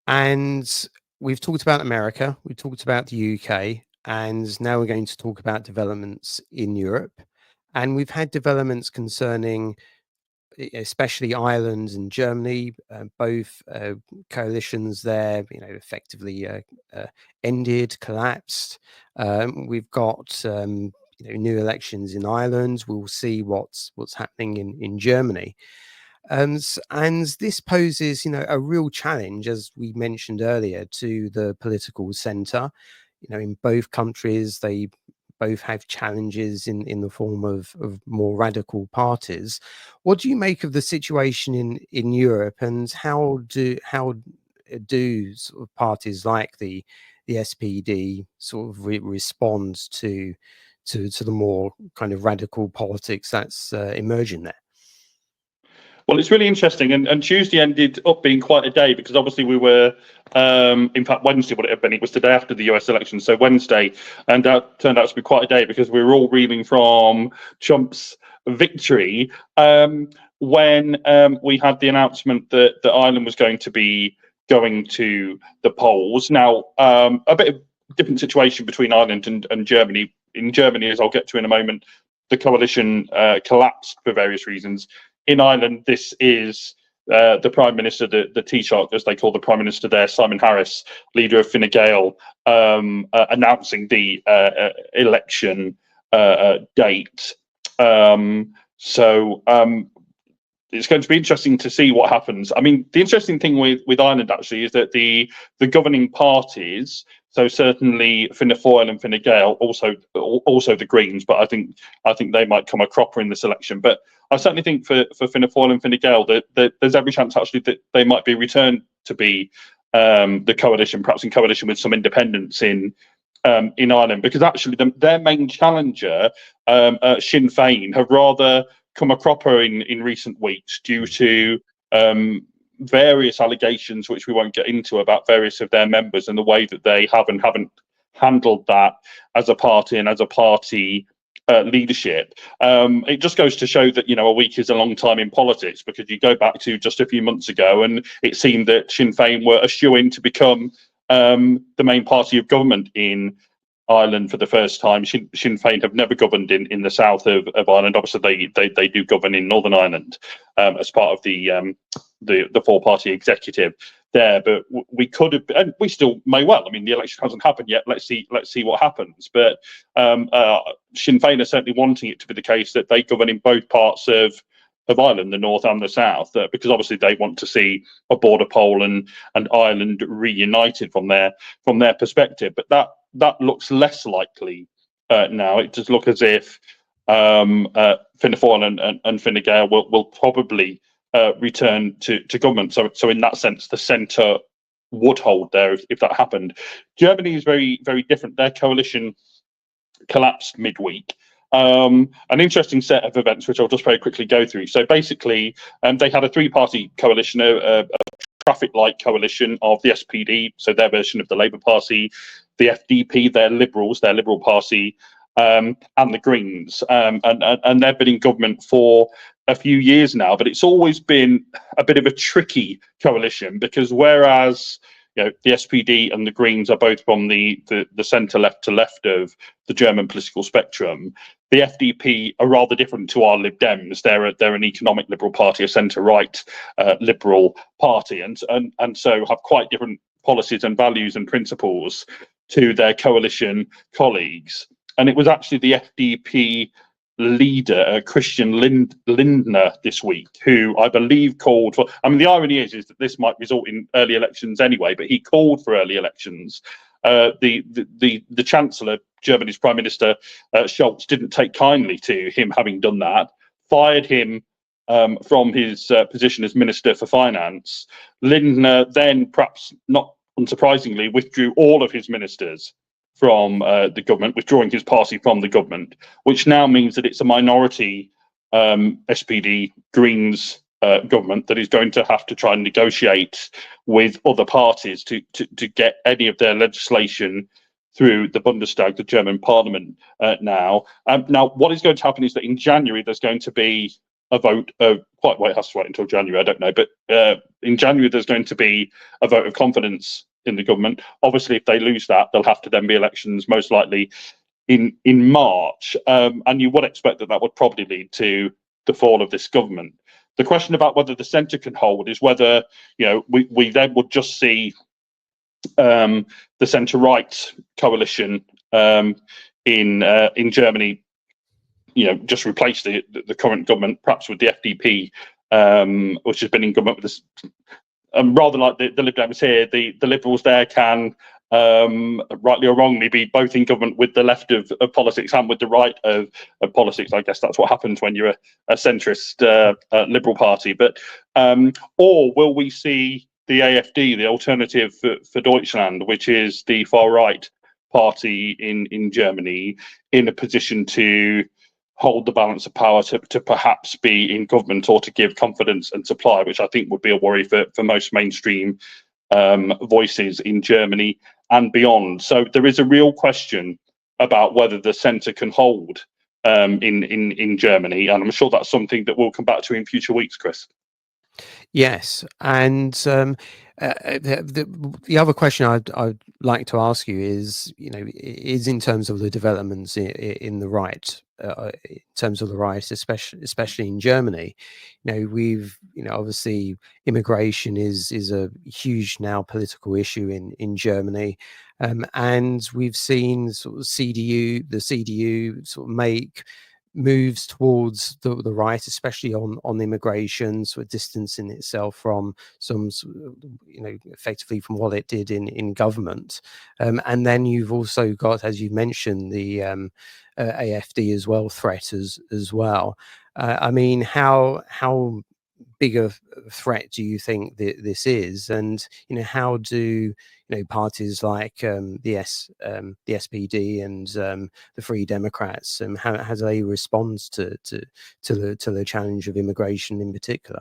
And we've talked about America, we've talked about the UK, and now we're going to talk about developments in Europe. And we've had developments concerning especially Ireland and Germany, both coalitions there, effectively ended, collapsed. We've got new elections in Ireland. We'll see what's happening in Germany. And this poses, a real challenge, as we mentioned earlier, to the political centre. In both countries, they both have challenges in the form of more radical parties. What do you make of the situation in Europe, and how do sort of parties like the SPD sort of respond to the more kind of radical politics that's emerging there? Well, it's really interesting, and Tuesday ended up being quite a day, because obviously we were, in fact, Wednesday would it have been? It was the day after the US election, so Wednesday, and that turned out to be quite a day because we were all reeling from Trump's victory when we had the announcement that Ireland was going to be going to the polls. Now, a bit of different situation between Ireland and Germany. In Germany, as I'll get to in a moment, the coalition collapsed for various reasons. In Ireland, this is the Prime Minister, the Taoiseach, as they call the Prime Minister there, Simon Harris, leader of Fine Gael, announcing the election date. So it's going to be interesting to see what happens. I mean, the interesting thing with Ireland actually is that the governing parties, so certainly Fianna Fáil and Fine Gael, also the Greens, but I think they might come a cropper in this election. But I certainly think for Fianna Fáil and Fine Gael that there's every chance actually that they might be returned to be the coalition, perhaps in coalition with some independents in Ireland, because actually their main challenger, Sinn Féin, have rather come a cropper in recent weeks due to various allegations, which we won't get into, about various of their members and the way that they have and haven't handled that as a party and as a party leadership. It just goes to show that a week is a long time in politics, because you go back to just a few months ago and it seemed that Sinn Féin were a shoo-in to become the main party of government in Ireland for the first time. Sinn Féin have never governed in the south of Ireland. Obviously, they do govern in Northern Ireland as part of the four-party executive there. But we could have, and we still may well. I mean, the election hasn't happened yet. Let's see what happens. But Sinn Féin are certainly wanting it to be the case that they govern in both parts of Ireland, the north and the south, because obviously they want to see a border poll and Ireland reunited from their perspective. But that looks less likely now. It does look as if Fianna Fáil and Fine Gael will probably return to government. So in that sense, the centre would hold there if that happened. Germany is very, very different. Their coalition collapsed midweek. An interesting set of events, which I'll just very quickly go through. So basically, they had a three-party coalition, a traffic light coalition of the SPD, so their version of the Labour Party, the FDP, their Liberal Party, and the Greens, and they've been in government for a few years now. But it's always been a bit of a tricky coalition, because whereas the SPD and the Greens are both from the centre left to left of the German political spectrum, the FDP are rather different to our Lib Dems. They're an economic liberal party, a centre right liberal party, and so have quite different policies and values and principles to their coalition colleagues. And it was actually the FDP leader, Christian Lindner, this week, who I believe called for. I mean, the irony is that this might result in early elections anyway, but he called for early elections. The Chancellor, Germany's Prime Minister Scholz, didn't take kindly to him having done that, fired him from his position as Minister for Finance. Lindner then, perhaps not unsurprisingly, withdrew all of his ministers from the government, withdrawing his party from the government, which now means that it's a minority SPD Greens government that is going to have to try and negotiate with other parties to get any of their legislation through the Bundestag, the German parliament now. Now, what is going to happen is that in January, there's going to be a vote of, well, it has to wait until January, I don't know, but in January, there's going to be a vote of confidence in the government. Obviously, if they lose that, there'll have to then be elections, most likely in March, and you would expect that would probably lead to the fall of this government. The question about whether the centre can hold is whether we then would just see the centre-right coalition in Germany, just replace the current government, perhaps with the FDP, which has been in government with this. Rather like the Lib Dems here, the Liberals there can, rightly or wrongly, be both in government with the left of politics and with the right of politics. I guess that's what happens when you're a centrist Liberal Party. But or will we see the AfD, the Alternative for Deutschland, which is the far right party in Germany, in a position to hold the balance of power to perhaps be in government or to give confidence and supply, which I think would be a worry for most mainstream voices in Germany and beyond. So there is a real question about whether the centre can hold in Germany, and I'm sure that's something that we'll come back to in future weeks, Chris. Yes, and the other question I'd like to ask you is, is in terms of the developments in the right, in terms of the right, especially in Germany. We've, obviously immigration is a huge now political issue in Germany, and we've seen sort of the CDU sort of make moves towards the right, especially on immigration, sort of distancing itself from some, effectively from what it did in government. And then you've also got, as you mentioned, the AfD as well, threat as well. I mean, how big a threat do you think this is, and how do parties like the SPD and the Free Democrats, how do they respond to the challenge of immigration in particular?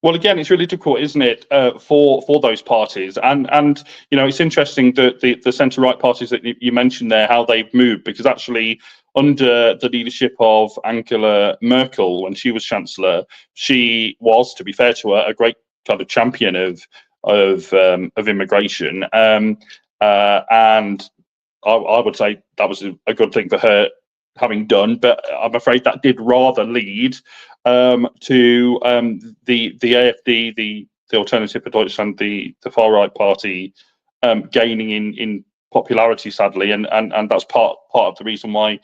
Well, again, it's really difficult, isn't it, for those parties? And it's interesting that the centre right parties that you mentioned there, how they've moved, because actually under the leadership of Angela Merkel, when she was Chancellor, she was, to be fair to her, a great kind of champion of immigration, and I would say that was a good thing for her having done. But I'm afraid that did rather lead to the AfD, the Alternative for Deutschland, the far right party, gaining in popularity, sadly, and that's part of the reason why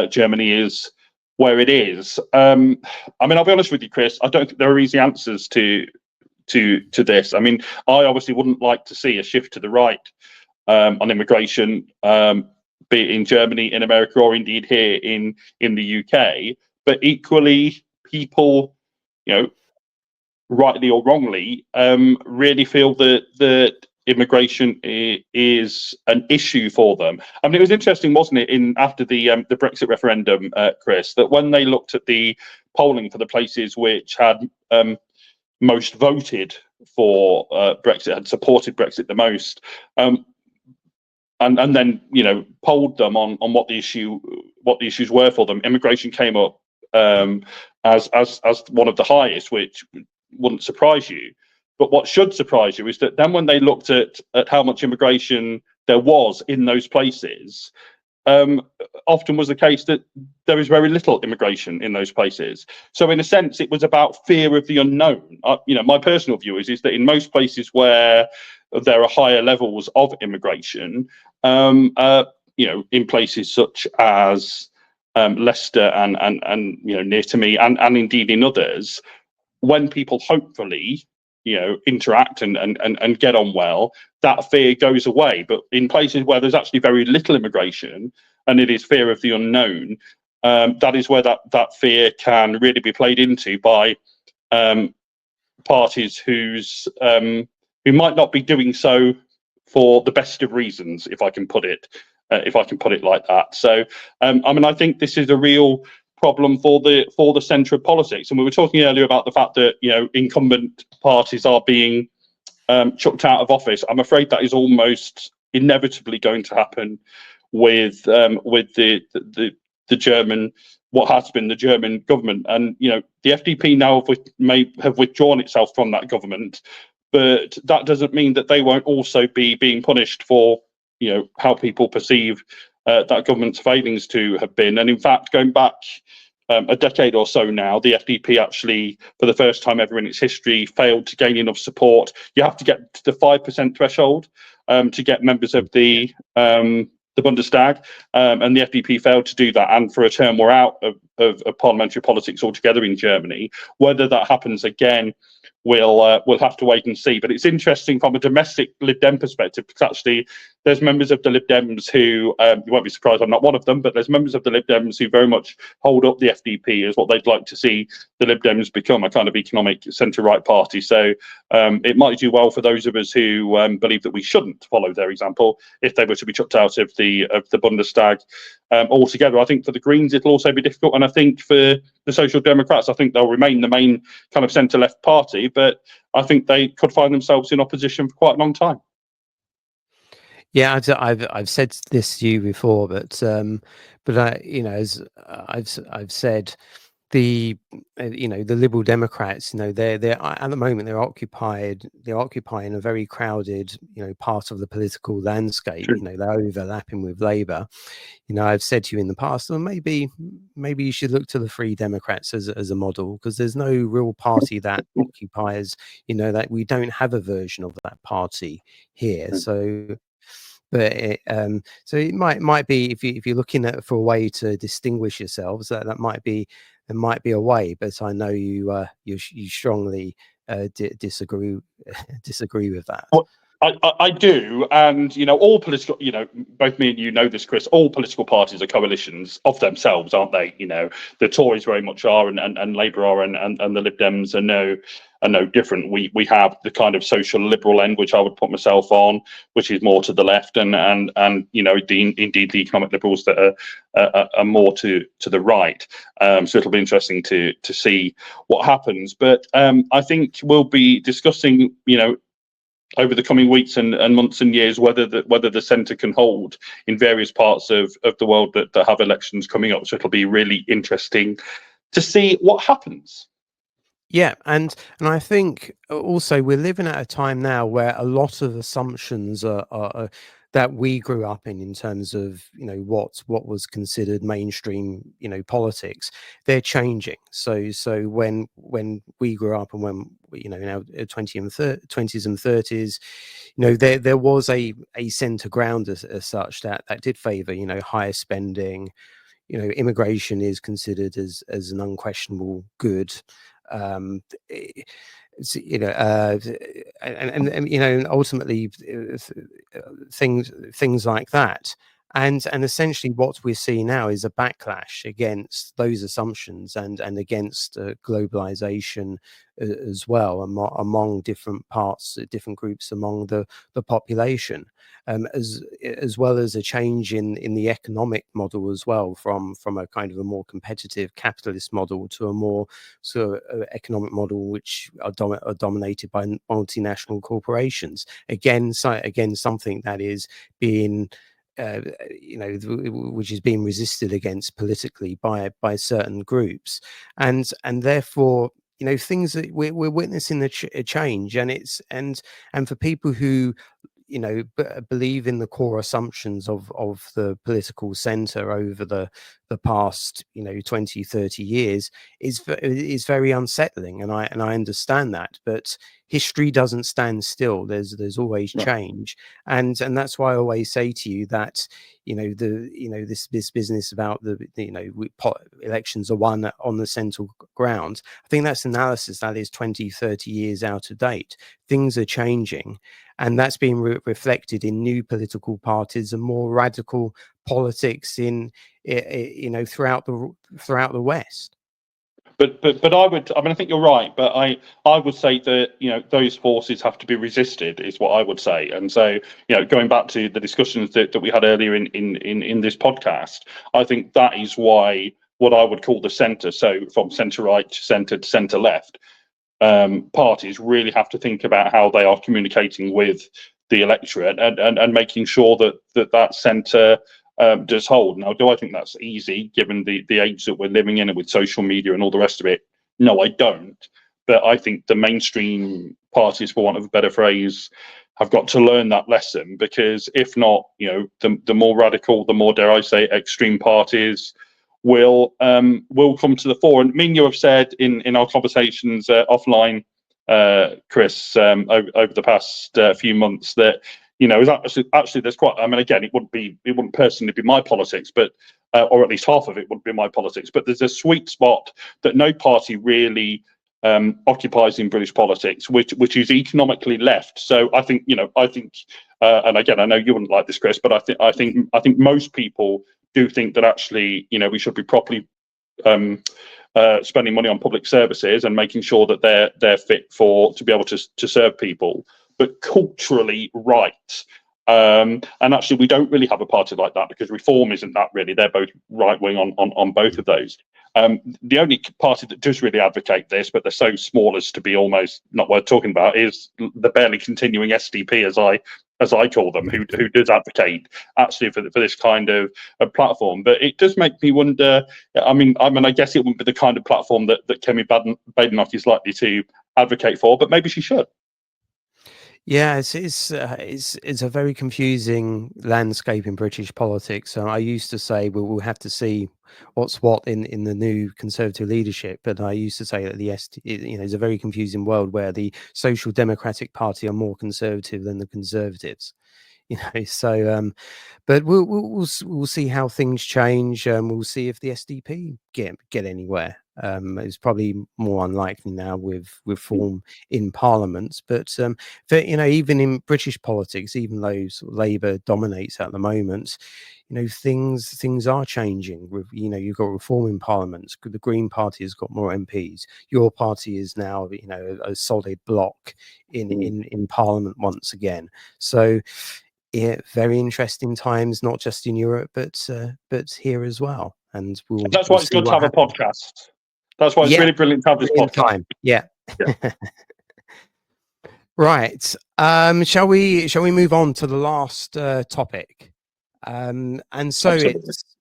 Germany is where it is. I mean, I'll be honest with you, Chris. I don't think there are easy answers to this. I mean, I obviously wouldn't like to see a shift to the right on immigration, be it in Germany, in America, or indeed here in the UK. But equally, people, rightly or wrongly, really feel that immigration is an issue for them. I mean, it was interesting, wasn't it, after the Brexit referendum, Chris, that when they looked at the polling for the places which had most voted for Brexit, had supported Brexit the most, and then polled them on what the issues were for them, immigration came up as one of the highest, which wouldn't surprise you. But what should surprise you is that then when they looked at how much immigration there was in those places, often was the case that there is very little immigration in those places. So in a sense, it was about fear of the unknown. My personal view is that in most places where there are higher levels of immigration, in places such as Leicester and near to me, and indeed in others, when people hopefully interact and get on well, that fear goes away. But in places where there's actually very little immigration and it is fear of the unknown, that is where that fear can really be played into by parties who might not be doing so for the best of reasons, if I can put it like that. So I think this is a real problem for the centre of politics. And we were talking earlier about the fact that incumbent parties are being chucked out of office. I'm afraid that is almost inevitably going to happen with the German, what has been the German government. And the FDP now may have withdrawn itself from that government, but that doesn't mean that they won't also be being punished for how people perceive that government's failings to have been. And in fact, going back a decade or so now, the FDP actually, for the first time ever in its history, failed to gain enough support. You have to get to the 5% threshold to get members of the Bundestag, and the FDP failed to do that. And for a term, we're out of parliamentary politics altogether in Germany. Whether that happens again, we'll have to wait and see. But it's interesting from a domestic Lib Dem perspective, because actually there's members of the Lib Dems who, you won't be surprised I'm not one of them, but there's members of the Lib Dems who very much hold up the FDP as what they'd like to see the Lib Dems become, a kind of economic centre-right party. So it might do well for those of us who believe that we shouldn't follow their example if they were to be chucked out of the Bundestag altogether. I think for the Greens it'll also be difficult, and I think for the Social Democrats, I think they'll remain the main kind of centre-left party, but I think they could find themselves in opposition for quite a long time. Yeah, I've said this to you before, but as I've said, the Liberal Democrats, they're at the moment they're occupying a very crowded part of the political landscape. Sure. They're overlapping with Labour. I've said to you in the past, well, maybe you should look to the Free Democrats as a model, because there's no real party that occupies, that we don't have a version of that party here. So. But so it might be, if you're looking for a way to distinguish yourselves, that might be a way. But I know you strongly disagree with that. Well, I do, and all political, both me and you know this, Chris. All political parties are coalitions of themselves, aren't they? The Tories very much are, and Labour are, and the Lib Dems are no different. We have the kind of social liberal end, which I would put myself on, which is more to the left, and indeed the economic liberals that are more to the right. So it'll be interesting to see what happens. But I think we'll be discussing, over the coming weeks and months and years, whether the centre can hold in various parts of the world that have elections coming up. So it'll be really interesting to see what happens. Yeah, and I think also we're living at a time now where a lot of assumptions are that we grew up in terms of what was considered mainstream politics, they're changing. So when we grew up, and when in our 20s and 30s, there was a centre ground as such that did favour higher spending. Immigration is considered as an unquestionable good. And ultimately things like that. And essentially what we're seeing now is a backlash against those assumptions and against globalization as well among different parts, different groups among the population, as well as a change in the economic model as well, from a kind of a more competitive capitalist model to a more sort of economic model which are dominated by multinational corporations. Again, something that is being which is being resisted against politically by certain groups, and therefore things that we're witnessing a change, and it's and for people who believe in the core assumptions of the political center over the past 20-30 years is very unsettling, and I understand that, but history doesn't stand still. There's always change, and that's why I always say to you that this business about elections are won on the central ground. I think that's analysis that is 20-30 years out of date. Things are changing, and that's being reflected in new political parties and more radical politics in throughout the West. But I think you're right, but I would say that those forces have to be resisted, is what I would say. And so going back to the discussions that we had earlier in this podcast, I think that is why what I would call the centre, so from centre right to centre left, parties really have to think about how they are communicating with the electorate and making sure that centre does hold. Now, do I think that's easy given the age that we're living in and with social media and all the rest of it? No, I don't. But I think the mainstream parties, for want of a better phrase, have got to learn that lesson, because if not, the more radical, the more, dare I say, extreme parties will come to the fore. And me and you have said in our conversations offline, Chris, over the past few months, that actually there's quite. I mean, again, it wouldn't personally be my politics, but or at least half of it wouldn't be my politics. But there's a sweet spot that no party really occupies in British politics, which is economically left. So I think and again, I know you wouldn't like this, Chris, but I think most people do think that actually we should be properly spending money on public services and making sure that they're fit to be able to serve people, but culturally right. And actually, we don't really have a party like that, because Reform isn't that really. They're both right wing on both of those. The only party that does really advocate this, but they're so small as to be almost not worth talking about, is the barely continuing SDP, as I call them, who does advocate actually for this kind of platform. But it does make me wonder. I mean, I guess it wouldn't be the kind of platform that Kemi Badenoch is likely to advocate for, but maybe she should. Yeah, it's a very confusing landscape in British politics. So I used to say we'll have to see what's what in the new Conservative leadership, but I used to say that it's a very confusing world where the Social Democratic Party are more conservative than the Conservatives. So but we'll see how things change. We'll see if the SDP get anywhere. It's probably more unlikely now with Reform in Parliament, but even in British politics, even though sort of Labour dominates at the moment, things are changing. You've got Reform in Parliament. The Green Party has got more MPs. Your party is now a solid block in Parliament once again. So yeah, very interesting times, not just in Europe, but here as well. And that's why it's good to have a podcast. That's why it's really brilliant to have this podcast. Yeah. Right. Shall we move on to the last topic? And so absolutely. It's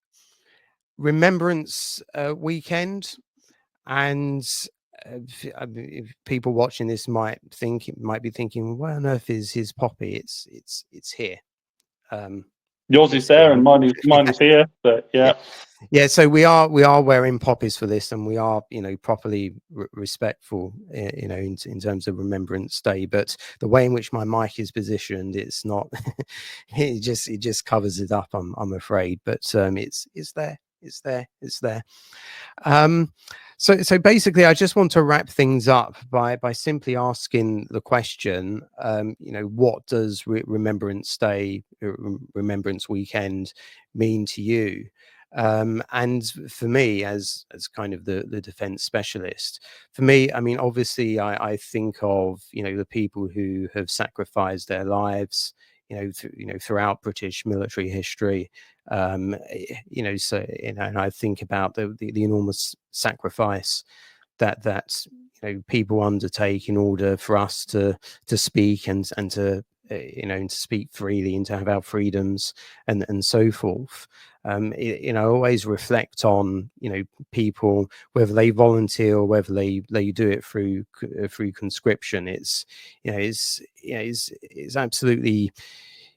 Remembrance weekend, and if people watching this might be thinking, where on earth is his poppy? It's here. Yours is there, and mine is here. But yeah. So we are wearing poppies for this, and we are properly respectful in terms of Remembrance Day. But the way in which my mic is positioned, it's not. it just covers it up. I'm afraid, but it's there. So basically, I just want to wrap things up by simply asking the question, what does Remembrance Day, Remembrance Weekend mean to you? And for me, as kind of the defence specialist, for me, I mean, obviously, I think of the people who have sacrificed their lives, throughout British military history. And I think about the enormous sacrifice that people undertake in order for us to speak and to and to speak freely and to have our freedoms and so forth. I always reflect on people, whether they volunteer or whether they do it through conscription. It's absolutely,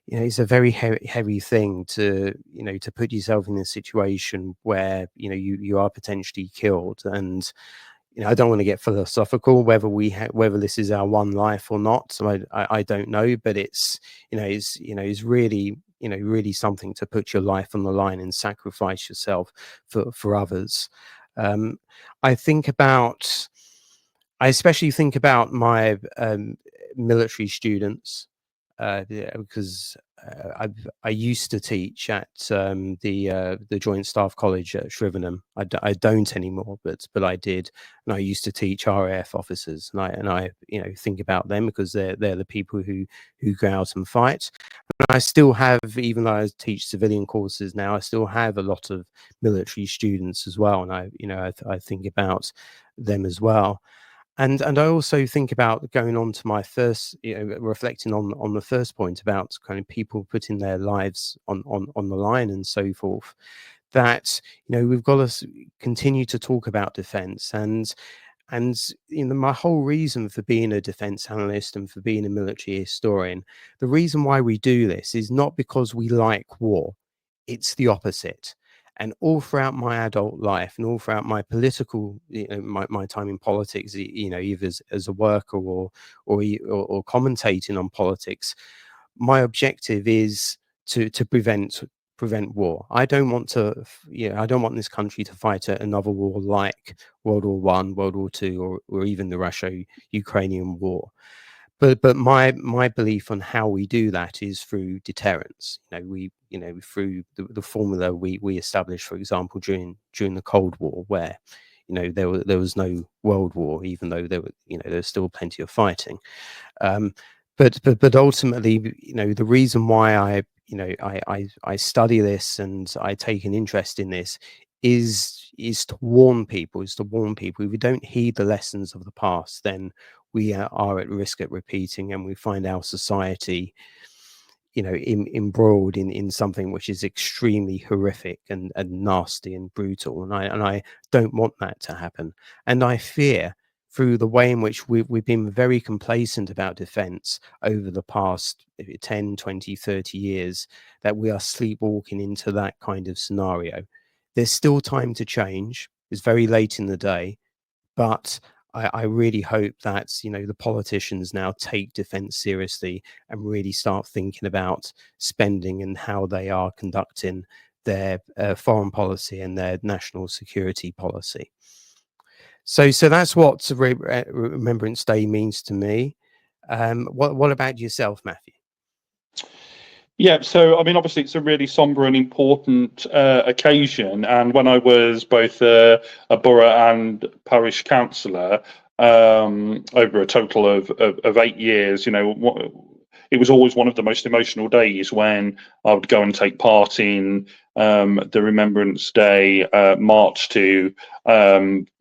it's a very heavy thing to to put yourself in a situation where you are potentially killed. And I don't want to get philosophical whether whether this is our one life or not. So I don't know, but it's really really something to put your life on the line and sacrifice yourself for others. Um, I think about I especially think about my military students, because I used to teach at the Joint Staff College at Shrivenham. I don't anymore, but I did, and I used to teach RAF officers, and I think about them because they're the people who go out and fight. And I still have, even though I teach civilian courses now, I still have a lot of military students as well, and I think about them as well. And I also think about going on to my first, reflecting on the first point about kind of people putting their lives on the line and so forth. That we've got to continue to talk about defence, and my whole reason for being a defence analyst and for being a military historian, the reason why we do this is not because we like war. It's the opposite. And all throughout my adult life and all throughout my political, my time in politics, either as a worker or commentating on politics, my objective is to prevent war. I don't want I don't want this country to fight another war like World War One, World War Two, or even the Russia-Ukrainian war. But my belief on how we do that is through deterrence. Through the formula we established, for example, during the Cold War, where there was no world war, even though there was still plenty of fighting. Um, but ultimately, the reason why I study this and I take an interest in this is to warn people. Is to warn people. If we don't heed the lessons of the past, then we are at risk at repeating, and we find our society embroiled in something which is extremely horrific and nasty and brutal. And I don't want that to happen. And I fear, through the way in which we've been very complacent about defense over the past 10, 20, 30 years, that we are sleepwalking into that kind of scenario. There's still time to change. It's very late in the day, but I really hope that the politicians now take defence seriously and really start thinking about spending and how they are conducting their foreign policy and their national security policy. So that's what Remembrance Day means to me. What about yourself, Matthew? Yeah, so I mean, obviously, it's a really sombre and important occasion. And when I was both a borough and parish councillor over a total of 8 years, it was always one of the most emotional days when I would go and take part in the Remembrance Day march to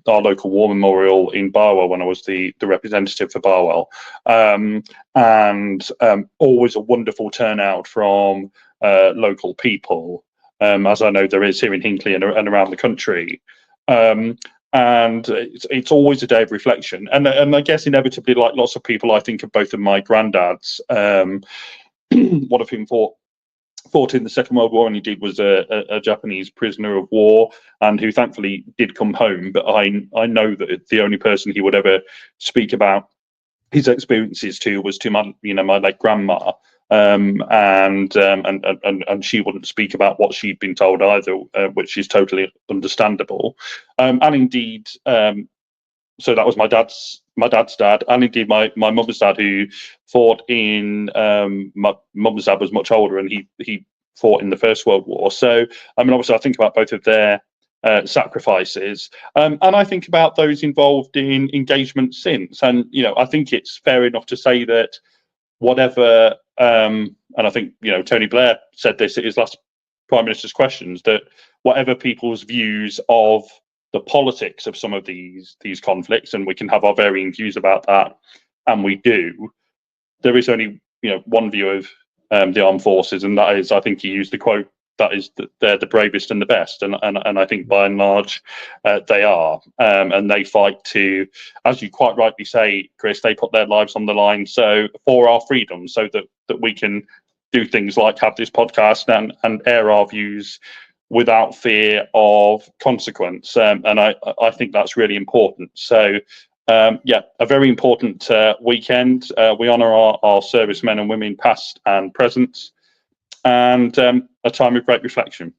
our local war memorial in Barwell when I was the representative for Barwell. And always a wonderful turnout from local people, as I know there is here in Hinckley and around the country. And it's always a day of reflection. And I guess inevitably, like lots of people, I think of both of my granddads, one of whom fought in the Second World War, and indeed was a Japanese prisoner of war, and who thankfully did come home. But I know that the only person he would ever speak about his experiences to was to my late grandma. and she wouldn't speak about what she'd been told either, which is totally understandable. And indeed, so that was my dad's dad, and indeed my mother's dad, who fought in my mother's dad was much older, and he fought in the First World War. So I mean, obviously, I think about both of their sacrifices, and I think about those involved in engagement since. And I think it's fair enough to say that whatever, and I think Tony Blair said this at his last Prime Minister's questions, that whatever people's views of the politics of some of these conflicts, and we can have our varying views about that, and we do, there is only one view of the armed forces, and that is, I think he used the quote, that is that they're the bravest and the best, and I think by and large they are, and they fight to, as you quite rightly say, Chris, they put their lives on the line so for our freedom, so that we can do things like have this podcast and air our views without fear of consequence, and I think that's really important. So yeah, a very important weekend. We honour our servicemen and women past and present, and a time of great reflection.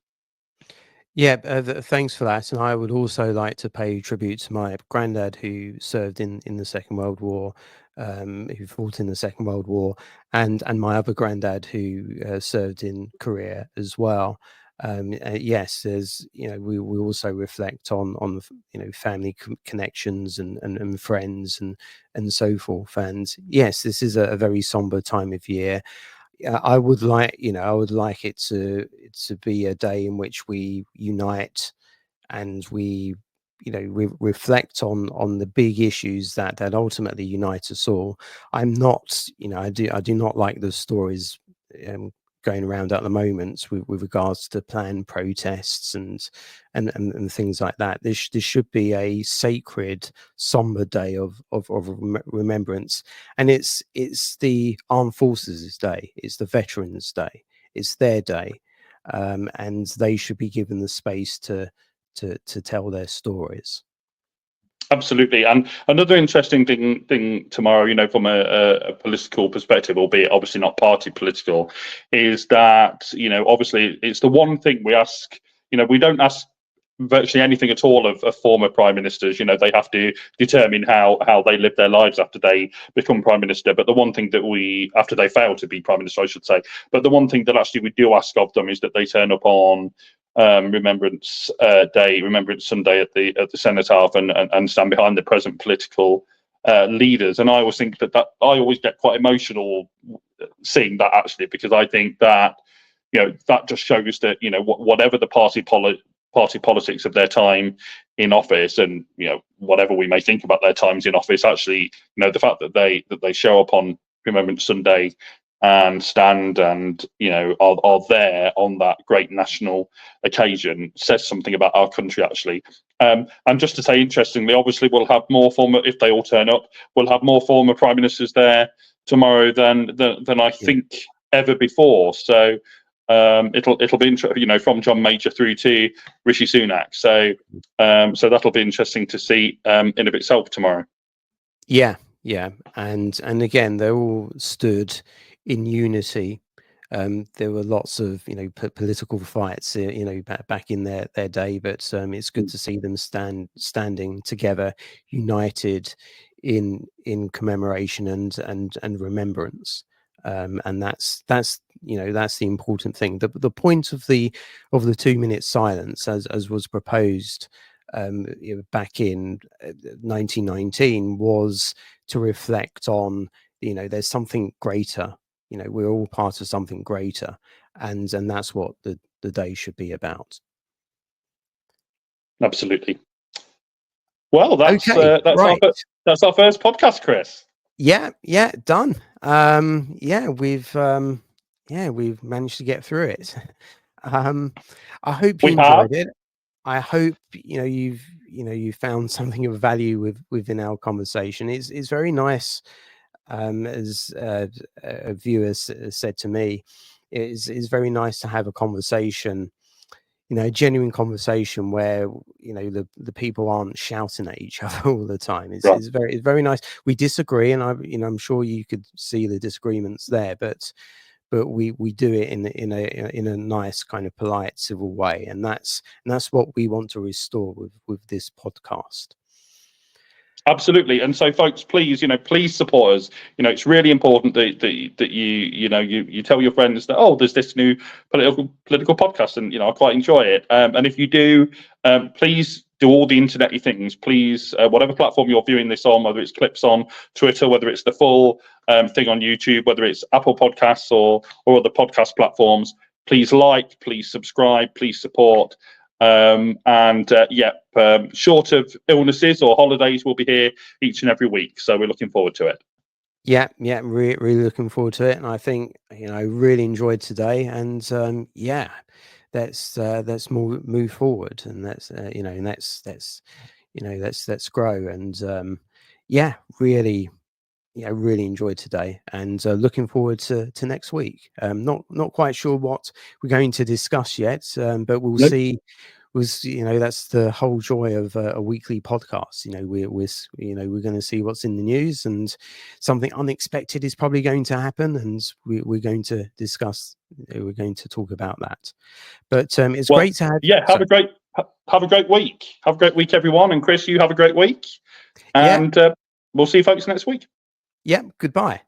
Yeah, thanks for that. And I would also like to pay tribute to my granddad, who served in the Second World War, who fought in the Second World War, and my other granddad, who served in Korea as well. Yes, there's we also reflect on family connections and friends and so forth. And yes, this is a very somber time of year. I would like it to be a day in which we unite and we reflect on the big issues that ultimately unite us all. I'm not, I do not like the stories going around at the moment with regards to planned protests and things like that. This should be a sacred, somber day of remembrance, and it's the Armed Forces Day, it's the Veterans Day, it's their day, and they should be given the space to tell their stories. Absolutely, and another interesting thing tomorrow, from a political perspective, albeit obviously not party political, is that obviously it's the one thing we ask. We don't ask virtually anything at all of former prime ministers. They have to determine how they live their lives after they become prime minister. But the one thing that after they fail to be prime minister, I should say, but the one thing that actually we do ask of them is that they turn up on Remembrance Day, Remembrance Sunday at the Cenotaph, and stand behind the present political leaders. And I always think that I always get quite emotional seeing that, actually, because I think that that just shows that whatever the party politics of their time in office, and whatever we may think about their times in office, actually the fact that they show up on Remembrance Sunday and stand and are there on that great national occasion says something about our country, actually. And just to say, interestingly, obviously we'll have more former, if they all turn up, we'll have more former prime ministers there tomorrow than I think ever before. So it'll be interesting, from John Major through to Rishi Sunak. So that'll be interesting to see in of itself tomorrow. Yeah, and again, they're all stood in unity. There were lots of political fights, back in their day, but it's good to see them standing together, united in commemoration and remembrance. And that's the important thing. The point of the 2-minute silence, as was proposed back in 1919, was to reflect on there's something greater. We're all part of something greater, and that's what the day should be about. Absolutely. Well, that's Okay, right. That's our first podcast, Chris. Yeah, done. We've managed to get through it. I hope you enjoyed it. I hope you found something of value within our conversation. It's very nice, as a viewer said to me, it's very nice to have a conversation, a genuine conversation where the people aren't shouting at each other all the time. It's very nice. We disagree, and I'm sure you could see the disagreements there, but but we do it in a nice kind of polite, civil way, and that's what we want to restore with this podcast. Absolutely. And so, folks, please, please support us. It's really important that you tell your friends that, oh, there's this new political podcast, and I quite enjoy it. And if you do, please do all the internet-y things. Please, whatever platform you're viewing this on, whether it's clips on Twitter, whether it's the full thing on YouTube, whether it's Apple Podcasts or other podcast platforms, please like, please subscribe, please support. Short of illnesses or holidays, we'll be here each and every week, so we're looking forward to it. Really looking forward to it, and I think really enjoyed today, and let's move forward, and let's grow, and really enjoyed today, and looking forward to next week. Not quite sure what we're going to discuss yet, but we'll see. That's the whole joy of a weekly podcast. We're going to see what's in the news, and something unexpected is probably going to happen, and we're going to discuss. We're going to talk about that. But it's great to have. Yeah, have a great week. Have a great week, everyone. And Chris, you have a great week. And we'll see you folks next week. Yeah, goodbye.